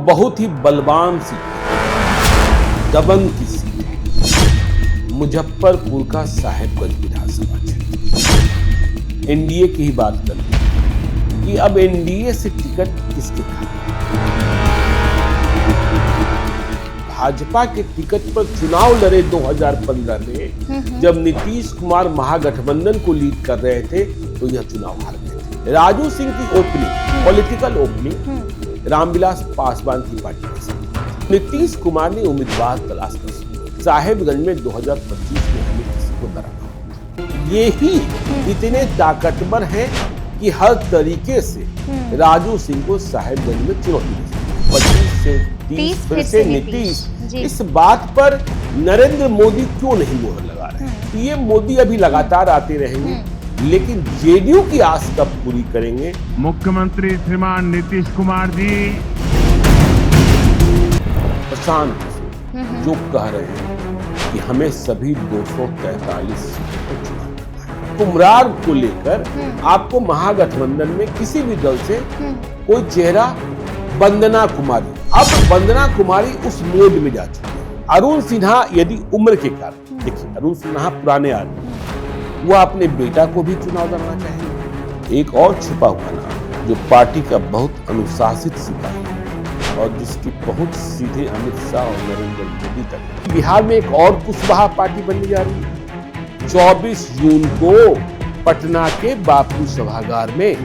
बहुत ही बलवान सीट, दबंग की सीट है मुजफ्फरपुर का साहेबगंज विधानसभा क्षेत्र। एनडीए की ही बात कर लें कि अब एनडीए से टिकट किसके खाते? भाजपा के टिकट पर चुनाव लड़े 2015 में जब नीतीश कुमार महागठबंधन को लीड कर रहे थे तो यह चुनाव हार गए थे। राजू सिंह की opening, political opening Ramvilas Paswan की पार्टी में से नीतीश कुमार ने उम्मीदवार तलाश कर साहेबगंज में 2025 में हमें किसी को डराना। ये ही इतने ताकतवर हैं कि हर तरीके से राजू सिंह को साहेबगंज में चुनौती दी। 25 से 30 फिर से नीतीश। इस बात पर नरेंद्र मोदी क्यों नहीं मोहर लगा रहे हैं? पीएम मोदी अभी लगातार आते रहेंगे, लेकिन जेडीयू की आस कब पूरी करेंगे? मुख्यमंत्री श्रीमान नीतीश कुमार जी प्रशांत जो कह रहे हैं कि हमें सभी 243 सीटों पर चुनाव करना है। कुमरार को लेकर आपको महागठबंधन में किसी भी दल से कोई चेहरा, वंदना कुमारी, अब वंदना कुमारी उस मोड में जा चुकी है। अरुण सिन्हा यदि उम्र के कारण, देखिए अरुण सिन्हा पुराने आदमी, वो अपने बेटा को भी चुनाव लड़ना चाहेंगे। एक और छिपा हुआ नाम जो पार्टी का बहुत अनुशासित सिपाही है और जिसकी पहुंच सीधे अमित शाह और नरेंद्र मोदी तक। बिहार में एक और कुशवाहा पार्टी बनने जा रही है। 24 जून को पटना के बापू सभागार में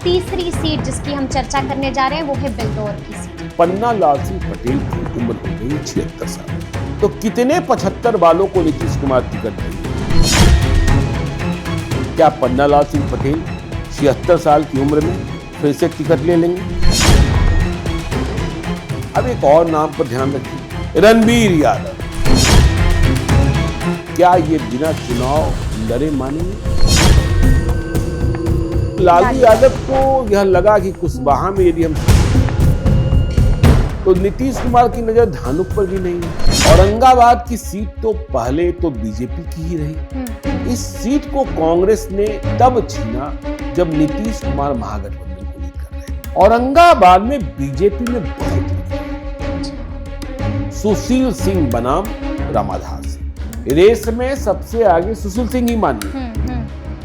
तीसरी सीट जिसकी हम चर्चा करने जा रहे हैं वो है बिल्दौर की सीट। पन्ना लाल सिंह पटेल की उम्र हो गई 76 साल। तो कितने 75 वालों को नीतीश कुमार टिकट देंगे? क्या पन्ना लाल सिंह पटेल 76 साल की उम्र में फिर से टिकट ले लेंगे? अब एक और नाम पर ध्यान रखिए, रणबीर यादव। क्या ये बिना चुनाव लड़े मानेंगे? लालू यादव को यह लगा कि कुशवाहा में यदि हम, तो नीतीश कुमार की नजर धानुक पर भी नहीं है। औरंगाबाद की सीट तो पहले तो बीजेपी की ही रही। इस सीट को कांग्रेस ने तब छीना जब नीतीश कुमार महागठबंधन को लीड कर रहे हैं। औरंगाबाद में बीजेपी में बहुत सुशील सिंह बनाम रामाधार सिंह। रेस में सबसे आगे सुशील सिंह ही मानिए,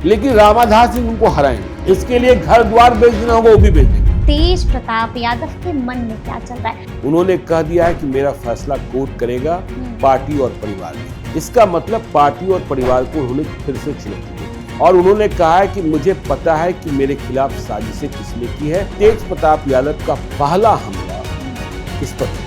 लेकिन रामाधार सिंह उनको हराएंगे। इसके लिए घर द्वार बेच देना होगा, वो भी बेच देंगे। तेज प्रताप यादव के मन में क्या चल रहा है? उन्होंने कह दिया है कि मेरा फैसला कोर्ट करेगा पार्टी और परिवार में। इसका मतलब पार्टी और परिवार को उन्होंने फिर से चुनौती दी और उन्होंने कहा है कि मुझे पता है कि मेरे खिलाफ साजिशें किसने की है। तेज प्रताप यादव का पहला हमला इस पर।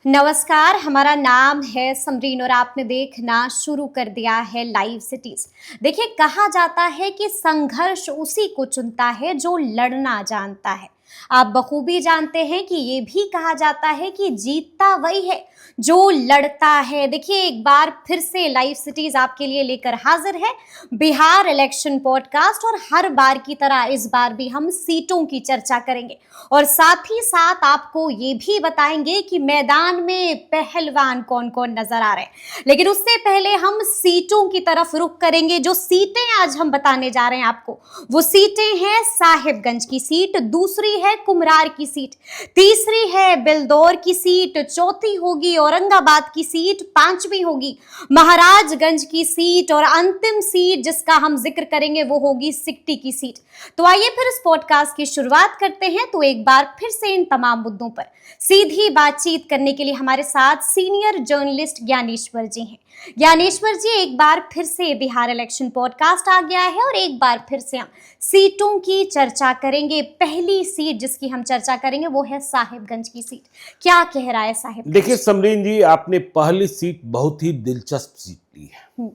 नमस्कार, हमारा नाम है समरीन और आपने देखना शुरू कर दिया है लाइव सिटीज। देखिए, कहा जाता है कि संघर्ष उसी को चुनता है जो लड़ना जानता है। आप बखूबी जानते हैं कि ये भी कहा जाता है कि जीतता वही है जो लड़ता है। देखिए, एक बार फिर से लाइव सिटीज आपके लिए लेकर हाजिर है बिहार इलेक्शन पॉडकास्ट, और हर बार की तरह इस बार भी हम सीटों की चर्चा करेंगे और साथ ही साथ आपको ये भी बताएंगे कि मैदान में पहलवान कौन कौन नजर आ रहे हैं। लेकिन उससे पहले हम सीटों की तरफ रुख करेंगे। जो सीटें आज हम बताने जा रहे हैं आपको, वो सीटें हैं साहिबगंज की सीट, दूसरी है कुमरार की सीट, तीसरी है बिल्दौर की सीट, चौथी होगी औरंगाबाद की सीट, पांचवी होगी महाराजगंज की सीट और अंतिम सीट जिसका हम जिक्र करेंगे वो होगी सिकटी की सीट। तो आइए फिर इस पॉडकास्ट की शुरुआत करते हैं। तो एक बार फिर से इन तमाम मुद्दों पर सीधी बातचीत करने के लिए हमारे साथ सीनियर जर्नलिस्ट ज्ञानेश्वर जी हैं। ज्ञानेश्वर जी, एक बार फिर से बिहार इलेक्शन पॉडकास्ट आ गया है और एक बार फिर से हम सीटों की चर्चा करेंगे। पहली सीट जिसकी हम चर्चा करेंगे वो है साहिबगंज की सीट। क्या कह रहा है साहिबगंज? देखिए समरीन जी, आपने पहली सीट बहुत ही दिलचस्प सीट ली है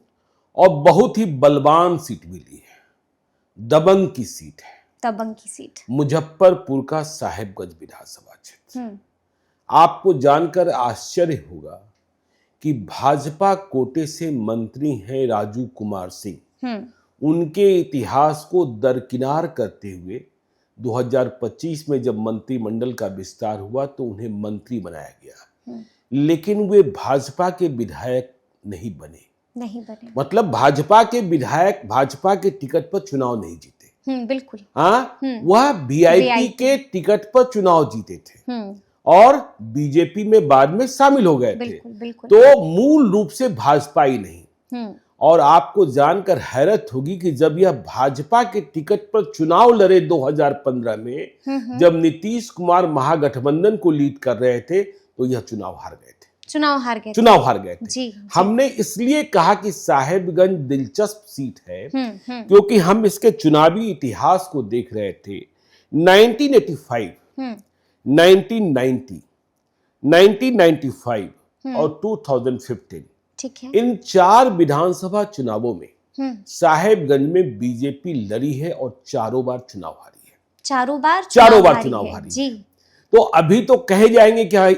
और बहुत ही बलवान सीट भी ली है। दबंग की सीट है, दबंग की सीट, मुजफ्फरपुर का साहिबगंज विधानसभा क्षेत्र। आपको जानकर आश्चर्य होगा कि भाजपा कोटे से मंत्री हैं राजू कुमार सिंह। उनके इतिहास को दरकिनार करते हुए 2025 में जब मंत्रिमंडल का विस्तार हुआ तो उन्हें मंत्री बनाया गया, लेकिन वे भाजपा के विधायक नहीं बने। नहीं बने मतलब भाजपा के विधायक भाजपा के टिकट पर चुनाव नहीं जीते। बिल्कुल। हाँ, हम्म। वह वीआईपी VIP के टिकट पर चुनाव जीते थे हम्म। और बीजेपी में बाद में शामिल हो गए थे। बिल्कुल बिल्कुल। तो मूल रूप से भाजपा ही नहीं। हम्म। और आपको जानकर हैरत होगी कि जब यह भाजपा के टिकट पर चुनाव लड़े 2015 में, जब नीतीश कुमार महागठबंधन को लीड कर रहे थे, तो यह चुनाव हार गए थे। चुनाव हार गए थे। चुनाव हार गए थे। जी। हमने इसलिए कहा कि साहेबगंज दिलचस्प सीट है हम्म। क्योंकि हम इसके चुनावी इतिहास को देख रहे थे। 1985, 1990, 1995 और 2015, ठीक है। इन 4 विधानसभा चुनावों में साहेबगंज में बीजेपी लड़ी है और चारों बार चुनाव हारी है। चारों बार चुनाव हारी जी। तो अभी तो कहे जाएंगे कि हाँ,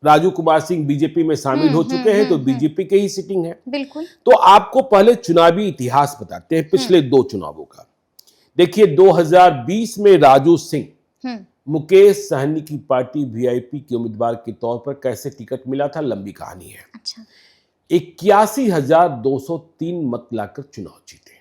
राजू कुमार सिंह बीजेपी में शामिल हो चुके हैं, तो बीजेपी के ही सिटिंग है। बिल्कुल। तो आपको पहले चुनावी इतिहास बताते हैं पिछले 2 चुनावों का। देखिए 2020 में राजू सिंह मुकेश सहनी की पार्टी वीआईपी के उम्मीदवार के तौर पर कैसे टिकट मिला था, लंबी कहानी है। अच्छा। 81,203 मत लाकर चुनाव जीते।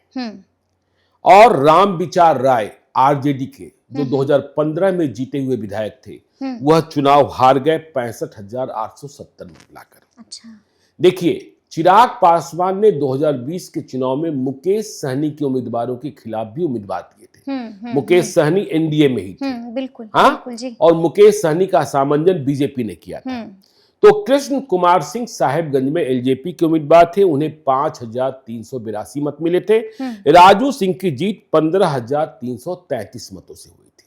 और राम विचार राय आरजेडी के, जो 2015 में जीते हुए विधायक थे, वह चुनाव हार गए 65,870 मत लाकर। अच्छा। देखिए चिराग पासवान ने 2020 के चुनाव में मुकेश सहनी के उम्मीदवारों के खिलाफ भी उम्मीदवार दिए थे। मुकेश सहनी एनडीए में ही थे। बिल्कुल। हाँ, बिल्कुल जी। और मुकेश सहनी का सामंजन बीजेपी ने किया था। तो कृष्ण कुमार सिंह साहेबगंज में एलजेपी के उम्मीदवार थे, उन्हें 5,382 मत मिले थे। राजू सिंह की जीत 15,333 मतों से हुई थी।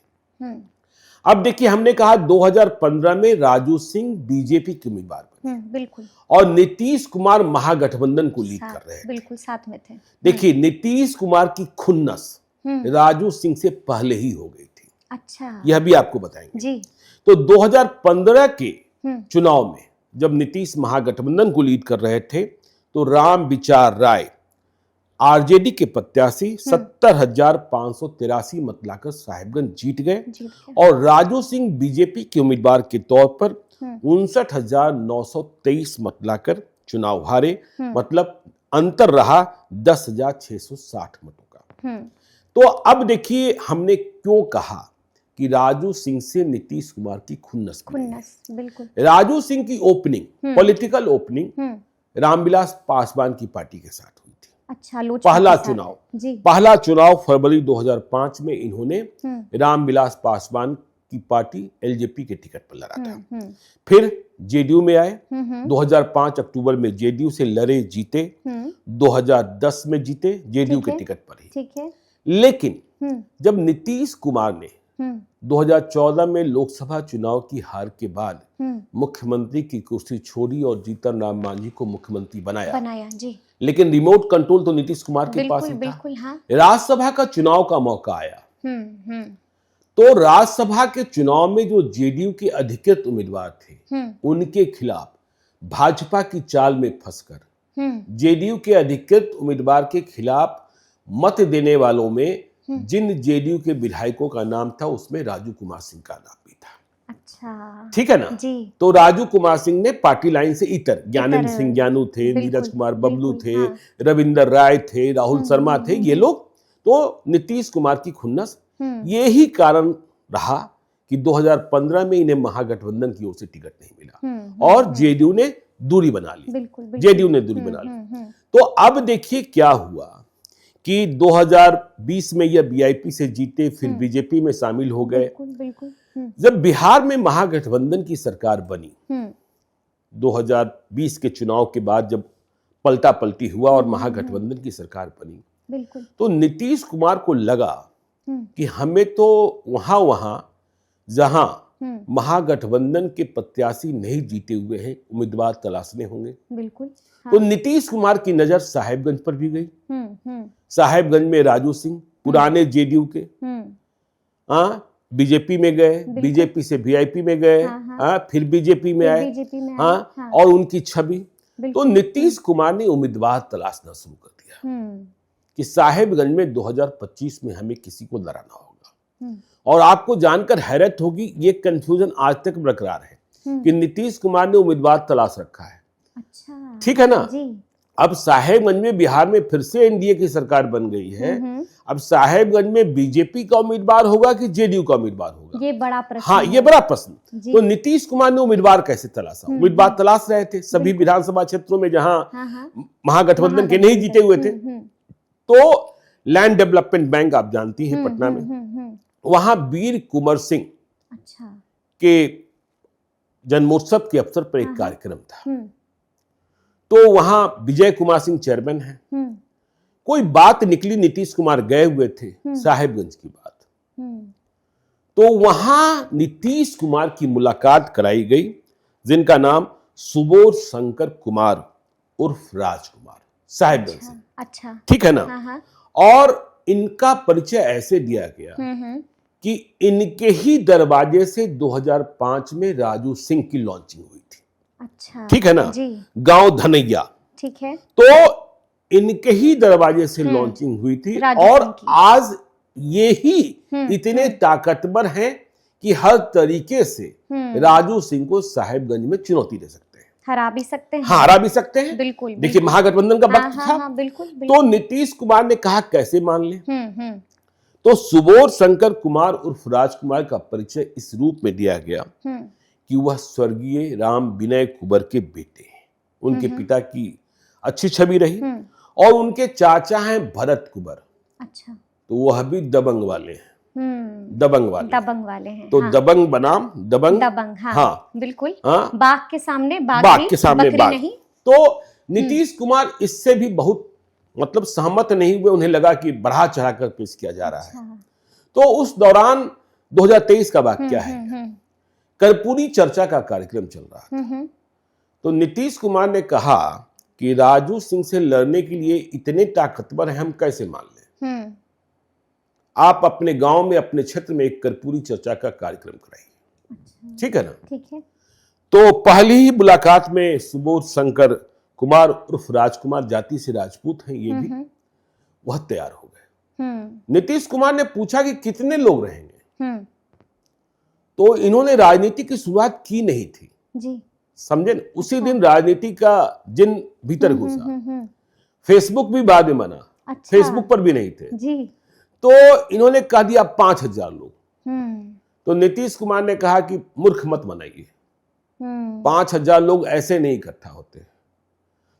अब देखिए हमने कहा 2015 में राजू सिंह बीजेपी के उम्मीदवार बने। बिल्कुल। और नीतीश कुमार महागठबंधन को लीड कर रहे थे। बिल्कुल साथ में थे। देखिए नीतीश कुमार की खुन्नस राजू सिंह से पहले ही हो गई थी। अच्छा। यह भी आपको बताएंगे जी। तो 2015 के चुनाव में जब नीतीश महागठबंधन को लीड कर रहे थे, तो राम विचार राय आरजेडी के प्रत्याशी 70,583 मत लाकर साहेबगंज जीत गए। और राजू सिंह बीजेपी के उम्मीदवार के तौर पर 59,923 मत लाकर चुनाव हारे। मतलब अंतर रहा 10,660 मतों का। तो अब देखिए हमने क्यों कहा कि राजू सिंह से नीतीश कुमार की खुन्नस बिल्कुल। राजू सिंह की opening, political opening Ramvilas Paswan की पार्टी के साथ हुई थी। अच्छा। पहला चुनाव फरवरी 2005 में इन्होंने रामविलास पासवान की पार्टी एलजेपी के टिकट पर लड़ा था। फिर जेडीयू में आए। 2005 अक्टूबर में जेडीयू से लड़े, जीते। 2010 में जीते जेडीयू के टिकट पर ही। ठीक है। लेकिन जब नीतीश कुमार ने 2014 में लोकसभा चुनाव की हार के बाद मुख्यमंत्री की कुर्सी छोड़ी और जीतन राम मांझी को मुख्यमंत्री बनाया जी। लेकिन रिमोट कंट्रोल तो नीतीश कुमार के पास ही था। हाँ। राज्यसभा का चुनाव का मौका आया। तो राज्यसभा के चुनाव में जो जेडीयू के अधिकृत उम्मीदवार थे, उनके खिलाफ भाजपा की चाल में फंसकर जेडीयू के अधिकृत उम्मीदवार के खिलाफ मत देने वालों में जिन जेडीयू के विधायकों का नाम था, उसमें राजू कुमार सिंह का नाम भी था। अच्छा। ठीक है ना जी। तो राजू कुमार सिंह ने पार्टी लाइन से इतर, ज्ञानेंद्र सिंह ज्ञानू थे, नीरज कुमार बबलू थे, हाँ। रविंदर राय थे, राहुल शर्मा थे, ये लोग। तो नीतीश कुमार की खुन्नस, ये ही कारण रहा कि 2015 में इन्हें महागठबंधन की ओर से टिकट नहीं मिला और जेडीयू ने दूरी बना ली। जेडीयू ने दूरी बना ली। तो अब देखिए क्या हुआ कि 2020 में यह बीआईपी से जीते, फिर बीजेपी में शामिल हो गए। जब बिहार में महागठबंधन की सरकार बनी, 2020 के चुनाव के बाद जब पलटा पलटी हुआ और महागठबंधन की सरकार बनी, तो नीतीश कुमार को लगा कि हमें तो वहां जहां महागठबंधन के प्रत्याशी नहीं जीते हुए हैं, उम्मीदवार तलाशने होंगे। हाँ। तो नीतीश कुमार की नजर साहेबगंज पर भी गई। साहेबगंज में राजू सिंह पुराने जेडीयू के बीजेपी में गए, बीजेपी से वीआईपी में गए, हाँ, फिर बीजेपी में आए, हाँ, और उनकी छवि। तो नीतीश कुमार ने उम्मीदवार तलाशना शुरू कर दिया कि साहेबगंज में 2025 में हमें किसी को लड़ाना होगा। और आपको जानकर हैरत होगी, ये कंफ्यूजन आज तक बरकरार है कि नीतीश कुमार ने उम्मीदवार तलाश रखा है। अच्छा। ठीक है ना जी। अब साहेबगंज में बिहार में फिर से एनडीए की सरकार बन गई है। अब साहेबगंज में बीजेपी का उम्मीदवार होगा कि जेडीयू का उम्मीदवार होगा, ये बड़ा प्रश्न हाँ है। ये बड़ा प्रश्न। जी। तो नीतीश कुमार ने उम्मीदवार कैसे तलाशा? उम्मीदवार तलाश रहे थे सभी विधानसभा क्षेत्रों में जहां हाँ हाँ महागठबंधन के नहीं जीते हुए थे। तो लैंड डेवलपमेंट बैंक आप जानती हैं पटना में, वहां वीर कुंवर सिंह अच्छा के जन्मोत्सव के अवसर पर एक हाँ, कार्यक्रम था। तो वहां विजय कुमार सिंह चेयरमैन है। कोई बात निकली, नीतीश कुमार गए हुए थे साहेबगंज की बात, तो वहां नीतीश कुमार की मुलाकात कराई गई, जिनका नाम सुबोध शंकर कुमार उर्फ राजकुमार, साहेबगंज से। अच्छा ठीक है ना? हाँ हाँ और इनका परिचय ऐसे दिया गया कि इनके ही दरवाजे से 2005 में राजू सिंह की लॉन्चिंग हुई थी। अच्छा ठीक है ना? जी गांव धनैया, ठीक है। तो इनके ही दरवाजे से लॉन्चिंग हुई थी। राजू सिंह और की। आज ये ही इतने ताकतवर हैं कि हर तरीके से राजू सिंह को साहेबगंज में चुनौती दे सकते हैं, हरा भी सकते हैं। हाँ हरा भी सकते हैं। बिल्कुल देखिए महागठबंधन का वक्त था। हाँ, बिल्कुल तो नीतीश कुमार ने कहा कैसे मान ले, हम्म तो सुबोध शंकर कुमार उर्फ राजकुमार का परिचय इस रूप में दिया गया कि वह स्वर्गीय राम विनय कुबर के बेटे हैं। उनके पिता की अच्छी छवि रही और उनके चाचा हैं भरत कुबर, अच्छा तो वह भी दबंग वाले हैं, दबंग वाले हैं। तो हाँ। दबंग बनाम दबंग, हाँ, हाँ बिल्कुल। हाँ, बाघ के सामने बाघ के सामने बकरी बाघ। नहीं। तो नीतीश कुमार इससे भी बहुत मतलब सहमत नहीं हुए, उन्हें लगा कि बढ़ा चढ़ाकर पेश किया जा रहा है। तो उस दौरान 2023 का वाकया है, कर्पूरी चर्चा का कार्यक्रम चल रहा था। तो नीतीश कुमार ने कहा कि राजू सिंह से लड़ने के लिए इतने ताकतवर हैं, हम कैसे मान लें? आप अपने गांव में, अपने क्षेत्र में एक कर्पूरी चर्चा का कार्यक्रम कराइए। ठीक है ना? ठीक है। तो पहली ही मुलाकात में सुबोध शंकर कुमार उर्फ राजकुमार, जाति से राजपूत हैं ये भी, वह तैयार हो गए। नीतीश कुमार ने पूछा कि कितने लोग रहेंगे, तो इन्होंने राजनीति की शुरुआत की नहीं थी जी, समझे ना? उसी दिन राजनीति का जिन भीतर घुसा। फेसबुक भी बाद में बना, अच्छा। फेसबुक पर भी नहीं थे जी। तो इन्होंने कह दिया 5000 लोग। तो नीतीश कुमार ने कहा कि मूर्ख मत बनाइए, 5000 लोग ऐसे नहीं इकट्ठा होते।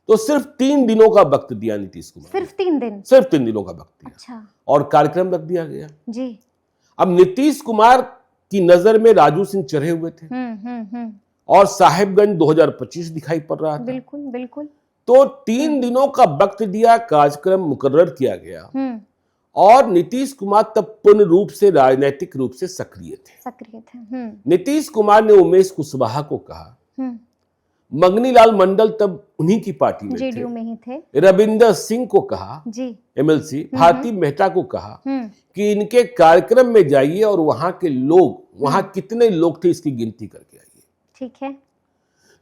तो सिर्फ 3 दिनों का वक्त दिया नीतीश कुमार, सिर्फ 3 दिन, सिर्फ 3 दिनों का वक्त दिया। अच्छा। और कार्यक्रम रख दिया गया जी। अब नीतीश कुमार की नजर में राजू सिंह चढ़े हुए थे और साहेबगंज 2025 दिखाई पड़ रहा था। बिल्कुल बिल्कुल। तो 3 दिनों का वक्त दिया, कार्यक्रम मुकर्रर किया गया और नीतीश कुमार तब पूर्ण रूप से राजनीतिक रूप से सक्रिय थे। नीतीश कुमार ने उमेश कुशवाहा को कहा, मंगनी लाल मंडल तब उन्हीं की पार्टी में जेडीयू में ही थे, रविंदर सिंह को कहा जी, एमएलसी, भारती मेहता को कहा कि इनके कार्यक्रम में जाइए और वहां के लोग, वहां कितने लोग थे इसकी गिनती करके आइए। ठीक है।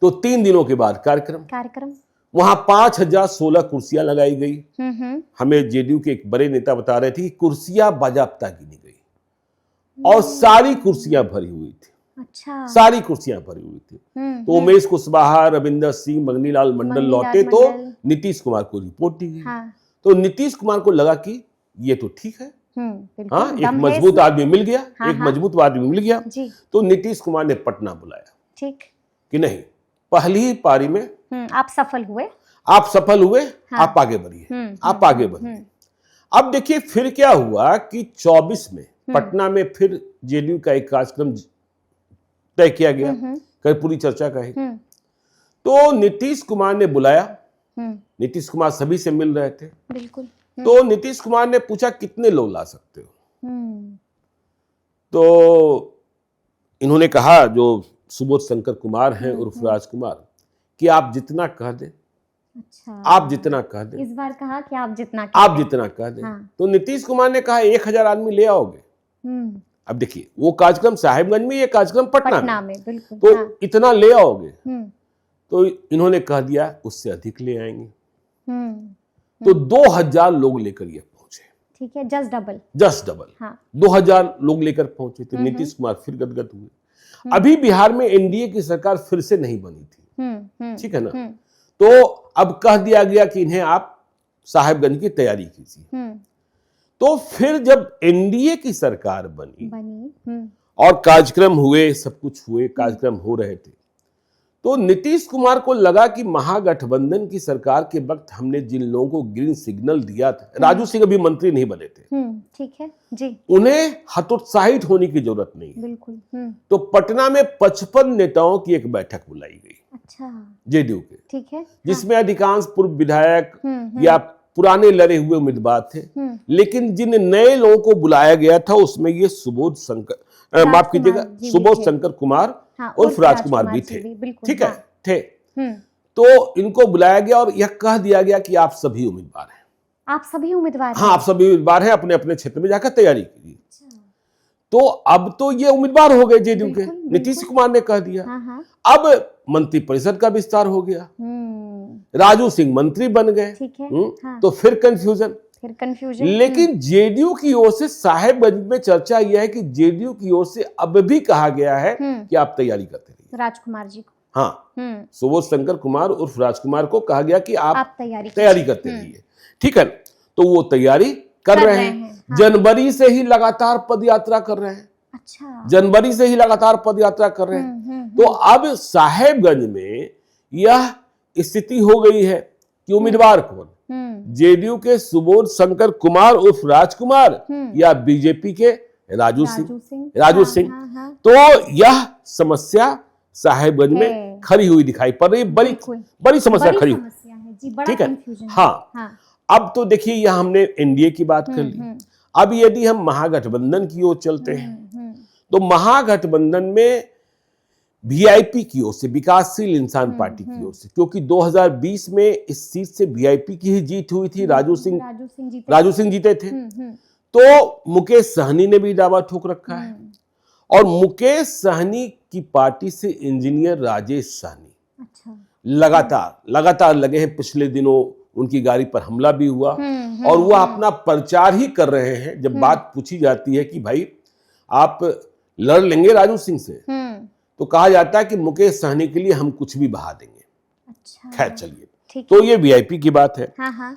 तो 3 दिनों के बाद कार्यक्रम वहां 5016 कुर्सियां लगाई गई। हमें जेडीयू के एक बड़े नेता बता रहे थे कि कुर्सियां बाजाप्ता गिनी गई और सारी कुर्सियां भरी हुई थी। अच्छा। सारी कुर्सियां भरी हुई थी। तो उमेश कुशवाहा, रविंदर सिंह, मंगनीलाल मंडल लौटे तो नीतीश कुमार को रिपोर्ट दी गई। हाँ। तो नीतीश कुमार को लगा कि ये तो ठीक है, हाँ एक दम है मजबूत इसमें। आदमी मिल गया, हाँ, एक हाँ। मजबूत आदमी मिल गया। जी। तो नीतीश कुमार ने पटना बुलाया, ठीक, कि नहीं पहली ही पारी में आप सफल हुए, आप सफल हुए, हाँ। आप आगे बढ़िए, आप आगे बढ़िए। अब देखिए फिर क्या हुआ कि 24 में पटना में फिर जेडीयू का एक कार्यक्रम तय किया गया, कर्पूरी चर्चा का ही। तो नीतीश कुमार ने बुलाया, नीतीश कुमार सभी से मिल रहे थे। बिल्कुल। तो नीतीश कुमार ने पूछा कितने लोग ला सकते हो? तो इन्होंने कहा, जो सुबोध शंकर कुमार हैं उर्फ राजकुमार, कि आप जितना कह दें। अच्छा। आप जितना कह दें। इस बार कहा कि आप जितना कह दें। हाँ। तो नीतीश कुमार ने कहा 1000 आदमी ले आओगे। अब देखिए वो कार्यक्रम साहिबगंज में, ये कार्यक्रम पटना में, बिल्कुल। तो हाँ। इतना ले आओगे? तो इन्होंने कह दिया उससे अधिक ले आएंगे। तो 2000 लोग लेकर ये पहुंचे। ठीक है, जस्ट डबल। हाँ। 2000 लोग लेकर पहुंचे। तो नीतीश कुमार फिर गदगद हुए। अभी बिहार में एनडीए की सरकार फिर से नहीं बनी थी, ठीक है ना? तो अब कह दिया गया कि इन्हें आप साहेबगंज की तैयारी कीजिए। तो फिर जब एनडीए की सरकार बनी बनी। और कार्यक्रम हुए, सब कुछ हुए, कार्यक्रम हो रहे थे, तो नीतीश कुमार को लगा कि महागठबंधन की सरकार के वक्त हमने जिन लोगों को ग्रीन सिग्नल दिया था, राजू सिंह अभी मंत्री नहीं बने थे, ठीक है जी, उन्हें हतोत्साहित होने की जरूरत नहीं है। बिल्कुल। तो पटना में 55 नेताओं की एक बैठक बुलाई गई, अच्छा, जेडीयू के, ठीक है, जिसमें अधिकांश पूर्व विधायक या पुराने लड़े हुए उम्मीदवार थे, लेकिन जिन नए लोगों को बुलाया गया था उसमें ये सुबोध शंकर, माफ कीजिएगा, सुबोध शंकर कुमार और राजकुमार भी थे, ठीक है, थे। तो इनको बुलाया गया और यह कह दिया गया कि आप सभी उम्मीदवार हैं, आप सभी उम्मीदवार हाँ, आप सभी उम्मीदवार हैं, अपने अपने क्षेत्र में जाकर तैयारी कीजिए। तो अब तो ये उम्मीदवार हो गए जेडीयू के, नीतीश कुमार ने कह दिया। अब मंत्रिपरिषद का विस्तार हो गया, राजू सिंह मंत्री बन गए, ठीक है, तो फिर कंफ्यूजन। लेकिन जेडीयू की ओर से साहेबगंज में चर्चा यह है कि जेडीयू की ओर से अब भी कहा गया है कि आप तैयारी करते रहिए, राजकुमार जी को, हाँ, सुबोध शंकर कुमार उर्फ राजकुमार को कहा गया कि आप तैयारी करते रहिए, ठीक है। तो वो तैयारी कर रहे हैं, हाँ। जनवरी से ही लगातार पद यात्रा कर रहे हैं, अच्छा, जनवरी से ही लगातार पद यात्रा कर रहे हैं। तो अब साहेबगंज में यह स्थिति हो गई है कि उम्मीदवार कौन, जेडीयू के सुबोध शंकर कुमार उर्फ राजकुमार या बीजेपी के राजू सिंह। तो यह समस्या साहेबगंज में खड़ी हुई दिखाई पड़ रही, बड़ी समस्या खड़ी हुई, ठीक है, हाँ। अब तो देखिए यह हमने एनडीए की बात कर ली, अब यदि हम महागठबंधन की ओर चलते हैं तो महागठबंधन में वीआईपी की ओर से, विकासशील इंसान पार्टी की ओर से, क्योंकि 2020 में इस सीट से वीआईपी की ही जीत हुई थी, राजू सिंह जीते थे, तो मुकेश सहनी ने भी दावा ठोक रखा है। और मुकेश सहनी की पार्टी से इंजीनियर राजेश सहनी, अच्छा, लगातार लगे हैं, पिछले दिनों उनकी गाड़ी पर हमला भी हुआ और वह अपना प्रचार ही कर रहे हैं। जब बात पूछी जाती है कि भाई आप लड़ लेंगे राजू सिंह से, तो कहा जाता है कि मुकेश सहनी के लिए हम कुछ भी बहा देंगे, अच्छा, खैर चलिए, तो ये वीआईपी की बात है।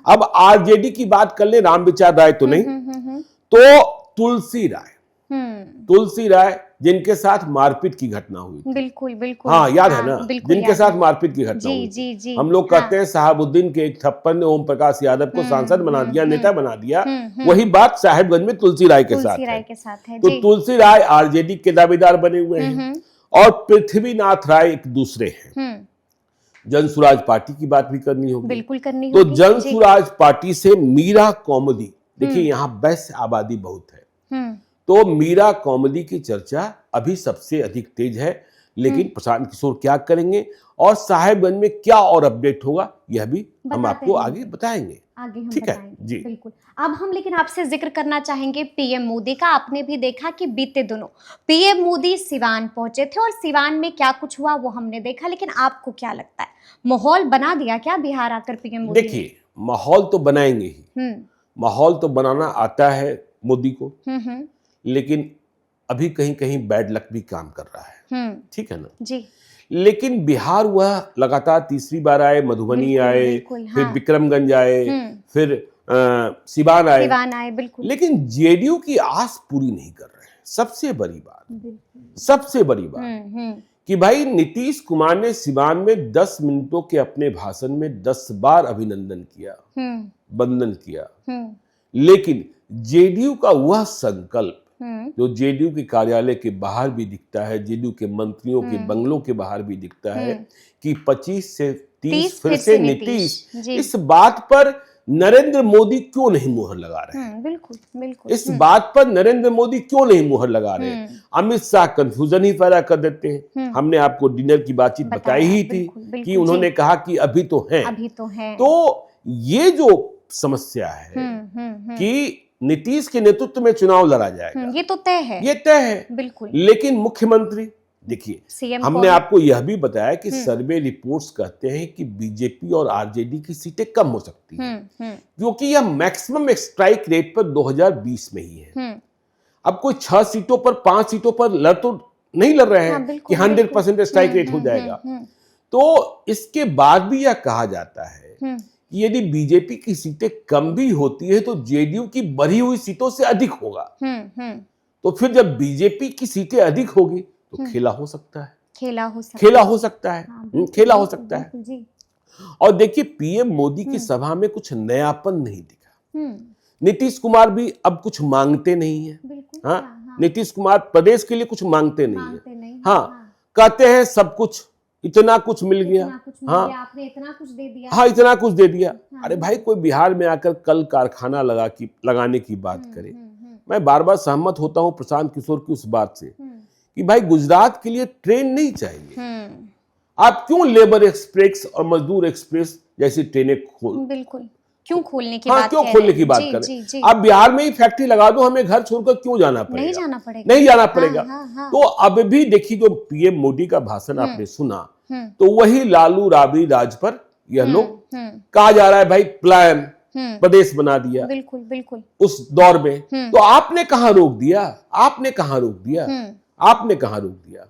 अब आरजेडी की बात कर ले, रामविचार राय तो नहीं, तो तुलसी राय जिनके साथ मारपीट की घटना हुई, बिल्कुल, हाँ, याद है ना, जिनके साथ मारपीट की घटना हुई, हम लोग कहते हैं साहबुद्दीन के एक थप्पड़ ने ओम प्रकाश यादव को सांसद बना दिया, नेता बना दिया, वही बात साहेबगंज में तुलसी राय के साथ है। तो तुलसी राय आरजेडी के दावेदार बने हुए हैं और पृथ्वीनाथ राय एक दूसरे हैं। जनसुराज पार्टी की बात भी करनी होगी, बिल्कुल करनी होगी। तो जनसुराज पार्टी से मीरा कौमुदी, देखिए यहाँ वैश्य आबादी बहुत है, तो मीरा कौमुदी की चर्चा अभी सबसे अधिक तेज है। लेकिन प्रशांत किशोर क्या करेंगे और साहेबगंज में क्या और अपडेट होगा, यह भी हम आपको आगे बताएंगे, ठीक है जी, बिल्कुल। अब हम लेकिन आपसे जिक्र करना चाहेंगे पीएम मोदी का। आपने भी देखा कि बीते दिनों पीएम मोदी सिवान पहुंचे थे और सिवान में क्या कुछ हुआ वो हमने देखा, लेकिन आपको क्या लगता है, माहौल बना दिया क्या बिहार आकर पीएम मोदी? देखिए, माहौल तो बनाएंगे ही, माहौल तो बनाना आता है मोदी को, लेकिन अभी कहीं कहीं बैड लक भी काम कर रहा है, ठीक है ना जी। लेकिन बिहार वह लगातार तीसरी बार आए, मधुबनी आए, फिर विक्रमगंज आए, फिर सिवान आए, बिल्कुल। लेकिन जेडीयू की आस पूरी नहीं कर रहे हैं। सबसे बड़ी बात कि भाई नीतीश कुमार ने सिवान में 10 मिनटों के अपने भाषण में 10 बार अभिनंदन किया, वंदन किया, लेकिन जेडीयू का वह संकल्प जो जेडीयू के कार्यालय के बाहर भी दिखता है, जेडीयू के मंत्रियों के बंगलों के बाहर भी दिखता है कि 25 से 30 फिर से नीतीश, इस बात पर नरेंद्र मोदी क्यों नहीं मुहर लगा रहे हैं? बिल्कुल। इस बात पर नरेंद्र मोदी क्यों नहीं मुहर लगा रहे हैं? अमित शाह कंफ्यूजन ही पैदा कर देते हैं। हमने आपको डिनर की बातचीत बताई ही थी कि उन्होंने कहा कि अभी तो है। तो ये जो समस्या है कि नीतीश के नेतृत्व में चुनाव लड़ा जाएगा, ये तो तय है, बिल्कुल। लेकिन मुख्यमंत्री, देखिए हमने आपको यह भी बताया कि सर्वे रिपोर्ट्स कहते हैं कि बीजेपी और आरजेडी की सीटें कम हो सकती हैं, क्योंकि यह मैक्सिमम स्ट्राइक रेट पर 2020 में ही है। अब कोई 6 सीटों पर 5 सीटों पर नहीं लड़ रहे हैं कि 100% स्ट्राइक रेट हो जाएगा। तो इसके बाद भी यह कहा जाता है कि यदि बीजेपी की सीटें कम भी होती है तो जेडीयू की बढ़ी हुई सीटों से अधिक होगा। तो फिर जब बीजेपी की सीटें अधिक होगी तो खेला हो सकता है, खेला हो सकता खेला हो सकता है, खेला हो सकता है। जी। और देखिए पीएम मोदी की सभा में कुछ नयापन नहीं दिखा। नीतीश कुमार भी अब कुछ मांगते नहीं है। बिल्कुल। हाँ, नीतीश कुमार प्रदेश के लिए कुछ मांगते नहीं मांगते नहीं है। हैं, हाँ, कहते हैं सब कुछ, इतना कुछ मिल गया। इतना कुछ मिल हाँ, गया, आपने इतना कुछ दे दिया। हाँ, इतना कुछ दे दिया। अरे भाई, कोई बिहार में आकर कल कारखाना लगाने की बात करे। मैं बार बार सहमत होता हूँ प्रशांत किशोर की उस बात से कि भाई गुजरात के लिए ट्रेन नहीं चाहिए। आप क्यों लेबर एक्सप्रेस और मजदूर एक्सप्रेस जैसी ट्रेनें बिल्कुल, क्यों खोलने की हाँ, बात क्यों कह खोलने रहे की हैं? बात जी, करें? जी, जी। आप बिहार में ही फैक्ट्री लगा दो, हमें घर छोड़कर क्यों जाना पड़ेगा? नहीं जाना पड़ेगा। नहीं जाना पड़ेगा। हाँ। तो अब भी देखिए, जो पीएम मोदी का भाषण आपने सुना, तो वही लालू राबड़ी राज पर यह लोग कहा जा रहा है भाई प्लान प्रदेश बना दिया। बिल्कुल बिल्कुल। उस दौर में तो आपने कहां रोक दिया? आपने कहां रोक दिया? आपने कहां रोक दिया?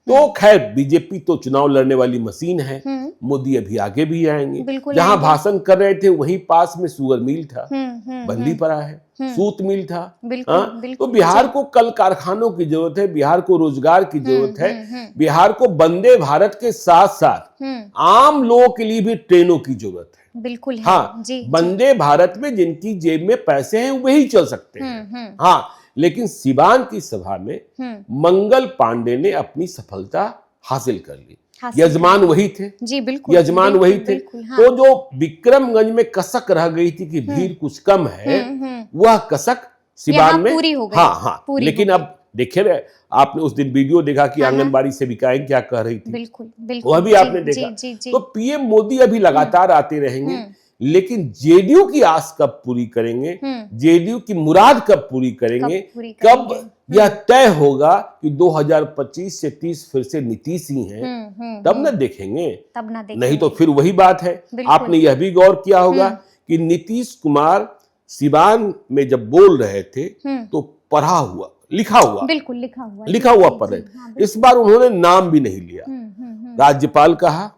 तो खैर, बीजेपी तो चुनाव लड़ने वाली मशीन है। मोदी अभी आगे भी आएंगे। जहां भाषण कर रहे थे वहीं पास में शुगर मिल था, बंदी पड़ा है, सूत मिल था। तो बिहार को कल कारखानों की जरूरत है, बिहार को रोजगार की जरूरत है, बिहार को वंदे भारत के साथ साथ आम लोगों के लिए भी ट्रेनों की जरूरत है। बिल्कुल है। हाँ, वंदे भारत में जिनकी जेब में पैसे हैं वही चल सकते हैं। हाँ, लेकिन सिवान की सभा में मंगल पांडे ने अपनी सफलता हासिल कर ली। यजमान वही थे। जी बिल्कुल, यजमान वही थे। हाँ। तो जो विक्रमगंज में कसक रह गई थी कि भीड़ कुछ कम है, वह कसक सिवान में पूरी हो गई। हाँ, लेकिन अब देखिए, आपने उस दिन वीडियो देखा कि आंगनबाड़ी सेविकाएं क्या कह रही थी। बिल्कुल बिल्कुल, वह भी आपने देखा। तो पीएम मोदी अभी लगातार आते रहेंगे, लेकिन जेडीयू की आस कब पूरी करेंगे, जेडीयू की मुराद कब पूरी करेंगे, कब यह तय होगा कि 2025 से 30 फिर से नीतीश ही हैं, तब न देखेंगे। नहीं तो फिर वही बात है। आपने यह भी गौर किया होगा कि नीतीश कुमार सिवान में जब बोल रहे थे तो पढ़ा हुआ, लिखा हुआ, बिल्कुल लिखा हुआ पढ़ रहे थे। इस बार उन्होंने नाम भी नहीं लिया। राज्यपाल कहा,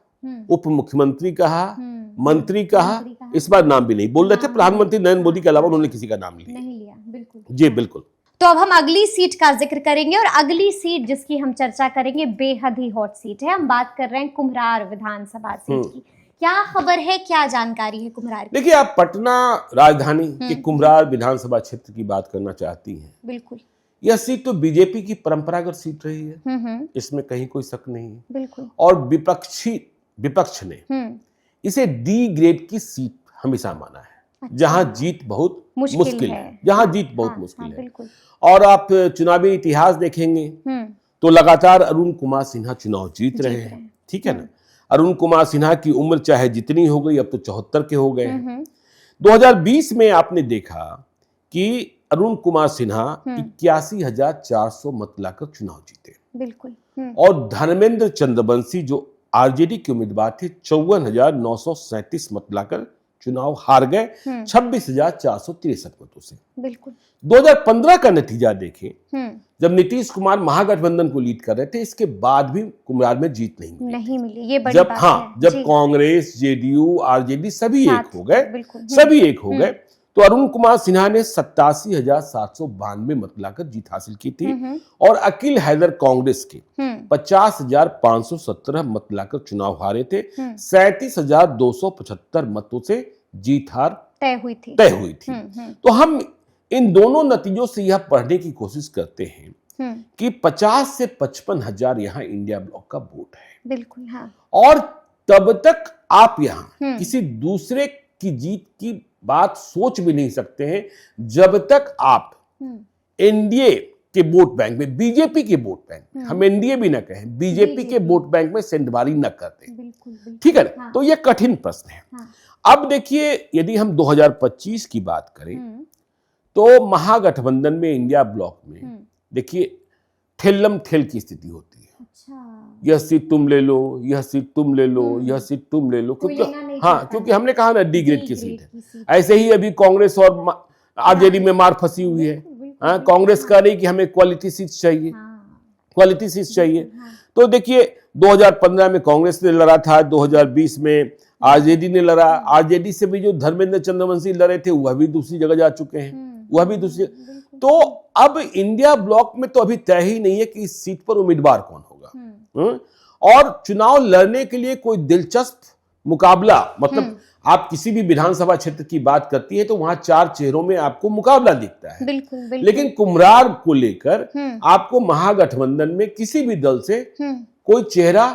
उप मुख्यमंत्री कहा, मंत्री कहा, इस बार नाम भी नहीं बोल रहे थे। प्रधानमंत्री नरेंद्र मोदी के अलावा उन्होंने किसी का नाम नहीं लिया। बिल्कुल जी, बिल्कुल। तो अब हम अगली सीट का जिक्र करेंगे, और अगली सीट जिसकी हम चर्चा करेंगे बेहद ही हॉट सीट है। हम बात कर रहे हैं कुम्हरार विधानसभा सीट की। क्या खबर है, क्या जानकारी है कुम्हरार की? देखिए, आप पटना राजधानी के कुम्हरार विधानसभा क्षेत्र की बात करना चाहती हैं। बिल्कुल। यह सीट तो बीजेपी की परंपरागत सीट रही है, इसमें कहीं कोई शक नहीं है। बिल्कुल। और विपक्ष ने इसे डी ग्रेड की सीट हमेशा माना है। अच्छा। जहां जीत बहुत मुश्किल है, जहां जीत बहुत मुश्किल है। और आप चुनावी इतिहास देखेंगे तो लगातार अरुण कुमार सिन्हा चुनाव जीत रहे हैं। ठीक है ना? अरुण कुमार सिन्हा की उम्र चाहे जितनी हो गई, अब तो 74 के हो गए हैं। 2020 में आपने देखा कि अरुण कुमार सिन्हा 81,400 मत लाकर चुनाव जीते। बिल्कुल। और धर्मेंद्र चंद्रवंशी जो आरजेडी के उम्मीदवार थे, 54,937 मत लाकर चुनाव हार गए 26,463 मतों से। बिल्कुल। 2015 का नतीजा देखें, जब नीतीश कुमार महागठबंधन को लीड कर रहे थे, इसके बाद भी कुम्हरार में जीत नहीं मिली। ये बड़ी बात है। जब कांग्रेस, जेडीयू, आरजेडी सभी एक हो गए, तो अरुण कुमार सिन्हा ने 87,792 मत लाकर जीत हासिल की थी। और अखिल हैदर कांग्रेस के 50,517 मत लाकर चुनाव हारे थे। 37,275 मतों से जीत हार तय हुई थी। तो हम इन दोनों नतीजों से यह पढ़ने की कोशिश करते हैं कि 50 से 55,000 यहाँ इंडिया ब्लॉक का वोट है। बिल्कुल। हाँ। और तब तक आप यहाँ किसी दूसरे की जीत की बात सोच भी नहीं सकते हैं जब तक आप एनडीए के वोट बैंक में, बीजेपी के वोट बैंक, हम एनडीए भी ना कहें, बीजेपी के वोट बैंक में सेंधमारी न करते। ठीक है ना? हाँ। तो यह कठिन प्रश्न है। हाँ। अब देखिए, यदि हम 2025 की बात करें तो महागठबंधन में, इंडिया ब्लॉक में देखिए ठेलम ठेल की स्थिति होती है। अच्छा। यह सीट तुम ले लो, यह सीट तुम ले लो, यह सीट तुम ले लो, क्योंकि हमने कहा ना डी ग्रेड की सीट है। ऐसे ही अभी कांग्रेस और आरजेडी में मार फंसी हुई है। कांग्रेस कह रही कि हमें क्वालिटी सीट्स चाहिए, तो देखिए 2015 में कांग्रेस ने लड़ा था, 2020 में आरजेडी ने लड़ा, आरजेडी से भी जो धर्मेंद्र चंद्रवंशी लड़े थे वह भी दूसरी जगह जा चुके हैं, वह भी दूसरी। तो अब इंडिया ब्लॉक में तो अभी तय ही नहीं है कि इस सीट पर उम्मीदवार कौन होगा। और चुनाव लड़ने के लिए कोई दिलचस्प मुकाबला, मतलब आप किसी भी विधानसभा क्षेत्र की बात करती है तो वहां 4 चेहरों में आपको मुकाबला दिखता है। बिल्कुल। लेकिन कुम्हरार को लेकर आपको महागठबंधन में किसी भी दल से कोई चेहरा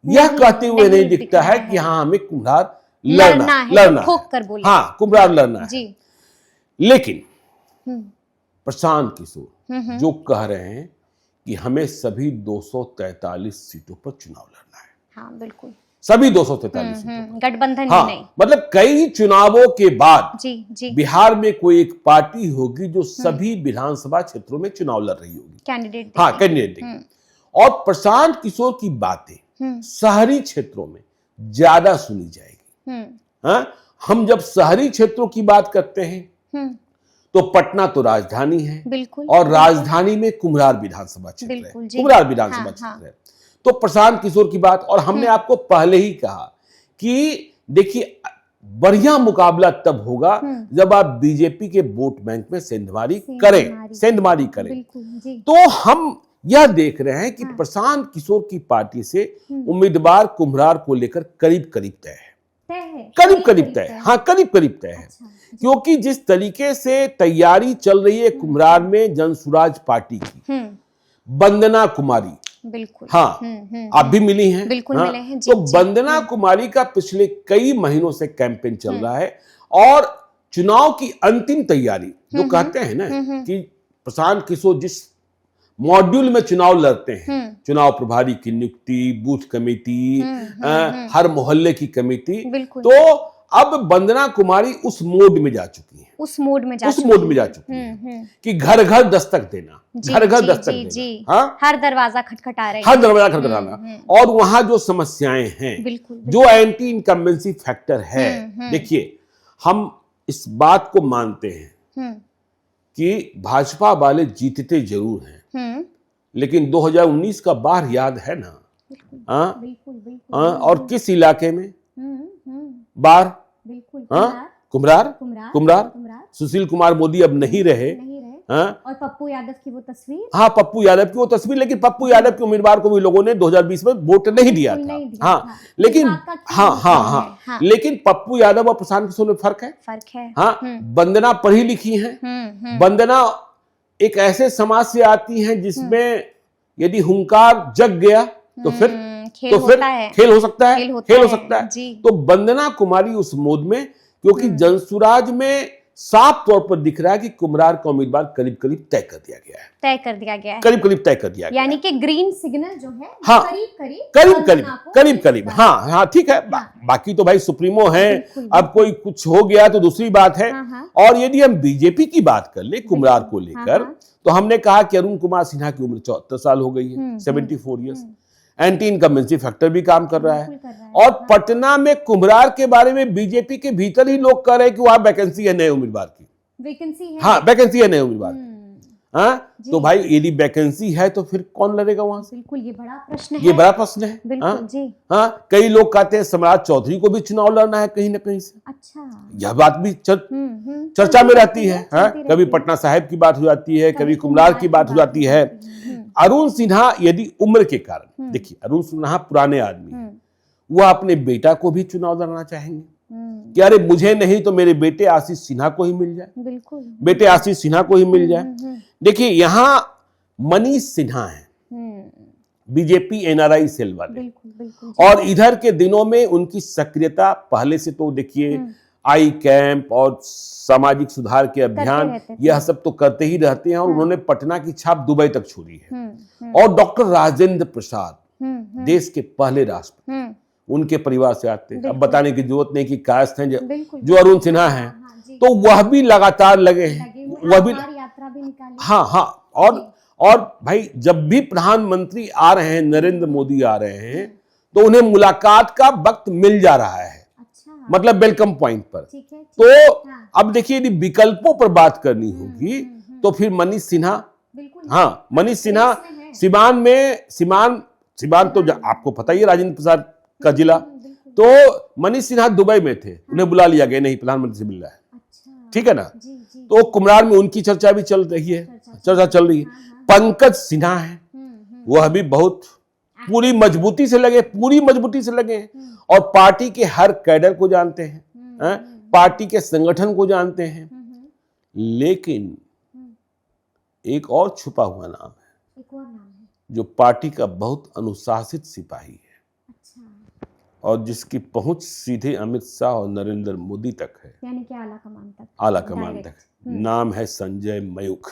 यह कहते हुए नहीं दिखता है कि हाँ हमें कुम्हरार लड़ना है। हाँ, कुम्हरार लड़ना है। लेकिन प्रशांत किशोर जो कह रहे हैं कि हमें सभी 243 सीटों पर चुनाव लड़ना है। हाँ, बिल्कुल, सभी 243 सीटों गठबंधन हाँ, नहीं। मतलब कई चुनावों के बाद जी बिहार में कोई एक पार्टी होगी जो सभी विधानसभा क्षेत्रों में चुनाव लड़ रही होगी, कैंडिडेट। हाँ, कैंडिडेट देगी। और प्रशांत किशोर की बातें शहरी क्षेत्रों में ज्यादा सुनी जाएगी। हाँ, हम जब शहरी क्षेत्रों की बात करते हैं तो पटना तो राजधानी है, बिल्कुल, और राजधानी में कुम्हरार विधानसभा क्षेत्र है, कुम्हरार विधानसभा क्षेत्र है। तो प्रशांत किशोर की बात, और हमने आपको पहले ही कहा कि देखिए बढ़िया मुकाबला तब होगा जब आप बीजेपी के वोट बैंक में सेंधमारी करें। तो हम यह देख रहे हैं कि प्रशांत किशोर की पार्टी से उम्मीदवार कुम्हरार को लेकर करीब करीब तय है। करीब तय है, हाँ, करीब तय है। क्योंकि जिस तरीके से तैयारी चल रही है कुम्हरार में जनसुराज पार्टी की, वंदना कुमारी, बिल्कुल, हाँ, आप भी मिली हैं, बिल्कुल, हाँ, मिले हैं, तो वंदना कुमारी का पिछले कई महीनों से कैंपेन चल रहा है, और चुनाव की अंतिम तैयारी जो कहते हैं ना कि प्रशांत किशोर जिस मॉड्यूल में चुनाव लड़ते हैं, चुनाव प्रभारी की नियुक्ति, बूथ कमेटी, हर मोहल्ले की कमेटी, तो अब वंदना कुमारी उस मोड में जा चुकी है, उस मोड में जा चुकी है कि घर घर दस्तक देना, घर घर दस्तक देना, हाँ, हर दरवाजा खटखटाना, और वहां जो समस्याएं हैं, जो एंटी इनकम्बेंसी फैक्टर है, देखिए हम इस बात को मानते हैं कि भाजपा वाले जीतते जरूर हैं, लेकिन 2019 का बार याद है ना, और किस इलाके में बार, कुम्हरार, सुशील कुमार मोदी अब नहीं रहे, और पप्पू यादव की वो तस्वीर, हाँ, पप्पू यादव की वो तस्वीर, लेकिन पप्पू यादव के उम्मीदवार को भी लोगों ने 2020 में वोट नहीं दिया था, हाँ, लेकिन हाँ, लेकिन पप्पू यादव और प्रशांत किशोर में फर्क है, हाँ, वंदना पढ़ी लिखी हैं, वंदना एक ऐसे समाज से आती हैं जिसमें यदि हुंकार जग गया तो फिर खेल हो सकता है। तो वंदना कुमारी उस मोड में, क्योंकि जनसुराज में साफ तौर पर दिख रहा है कि कुम्हरार का उम्मीदवार करीब करीब तय कर दिया गया है, करीब, यानी कि ग्रीन सिग्नल जो है, हाँ, करीब, हाँ, ठीक है। बाकी तो भाई सुप्रीमो है, अब कोई कुछ हो गया तो दूसरी बात है। और यदि हम बीजेपी की बात कर ले कुम्हरार को लेकर, तो हमने कहा कि अरुण कुमार सिन्हा की उम्र 74 साल हो गई है, 74 ईयर्स, एंटी इनकम्बेंसी फैक्टर भी काम कर रहा है। और पटना में कुम्हरार के बारे में बीजेपी के भीतर ही लोग कह रहे हैं कि वहां वैकेंसी है नए उम्मीदवार की, वैकेंसी है नए उम्मीदवार की, हाँ, तो भाई यदि वैकेंसी है तो फिर कौन लड़ेगा वहां से? बिल्कुल, ये बड़ा प्रश्न है, बिल्कुल जी, हाँ, कई लोग कहते हैं सम्राट चौधरी को भी चुनाव लड़ना है कहीं ना कहीं से, अच्छा, यह बात भी चर्चा में रहती है, कभी पटना साहिब की बात हो जाती है, कभी कुम्हरार की बात हो जाती है। अरुण सिन्हा यदि उम्र के कारण, देखिए अरुण सिन्हा पुराने आदमी हैं, वह अपने बेटा को भी चुनाव लड़ना चाहेंगे कि अरे मुझे नहीं तो मेरे बेटे आशीष सिन्हा को ही मिल जाए, बिल्कुल, बेटे आशीष सिन्हा को ही मिल जाए। देखिए यहाँ मनीष सिन्हा है, बीजेपी एनआरआई सेल वाले, और इधर के दिनों में उनकी सक्रियता पहले से तो देखिए आई कैंप और सामाजिक सुधार के अभियान, यह सब तो करते ही रहते हैं, और उन्होंने पटना की छाप दुबई तक छोड़ी है। और डॉक्टर राजेंद्र प्रसाद देश के पहले राष्ट्रपति, उनके परिवार से आते हैं, अब बताने की जरूरत नहीं कि कायस्थ हैं जो अरुण सिन्हा हैं, तो वह भी लगातार लगे हैं, वह भी यात्रा भी निकाली, हाँ, और भाई जब भी प्रधानमंत्री आ रहे हैं, नरेंद्र मोदी आ रहे हैं, तो उन्हें मुलाकात का वक्त मिल जा रहा है, मतलब वेलकम पॉइंट पर। तो अब देखिए यदि विकल्पों पर बात करनी होगी तो फिर मनीष सिन्हा, हाँ, मनीष सिन्हा सिवान में, सिवान तो आपको पता ही है राजेंद्र प्रसाद का जिला, तो मनीष सिन्हा दुबई में थे, उन्हें बुला लिया गया, नहीं प्रधानमंत्री से मिल रहा है, अच्छा, ठीक है ना। जी जी, तो कुम्हरार में उनकी चर्चा भी चल रही है, चर्चा चल रही है। पंकज सिन्हा है, वह भी बहुत पूरी मजबूती से लगे हैं और पार्टी के हर कैडर को जानते हैं, पार्टी के संगठन को जानते हैं। लेकिन एक और छुपा हुआ नाम है, एक और नाम है, जो पार्टी का बहुत अनुशासित सिपाही है अच्छा, और जिसकी पहुंच सीधे अमित शाह और नरेंद्र मोदी तक है, यानी कि आला कमान तक, आला कमान तक। डायरेक्ट। नाम है संजय मयूख।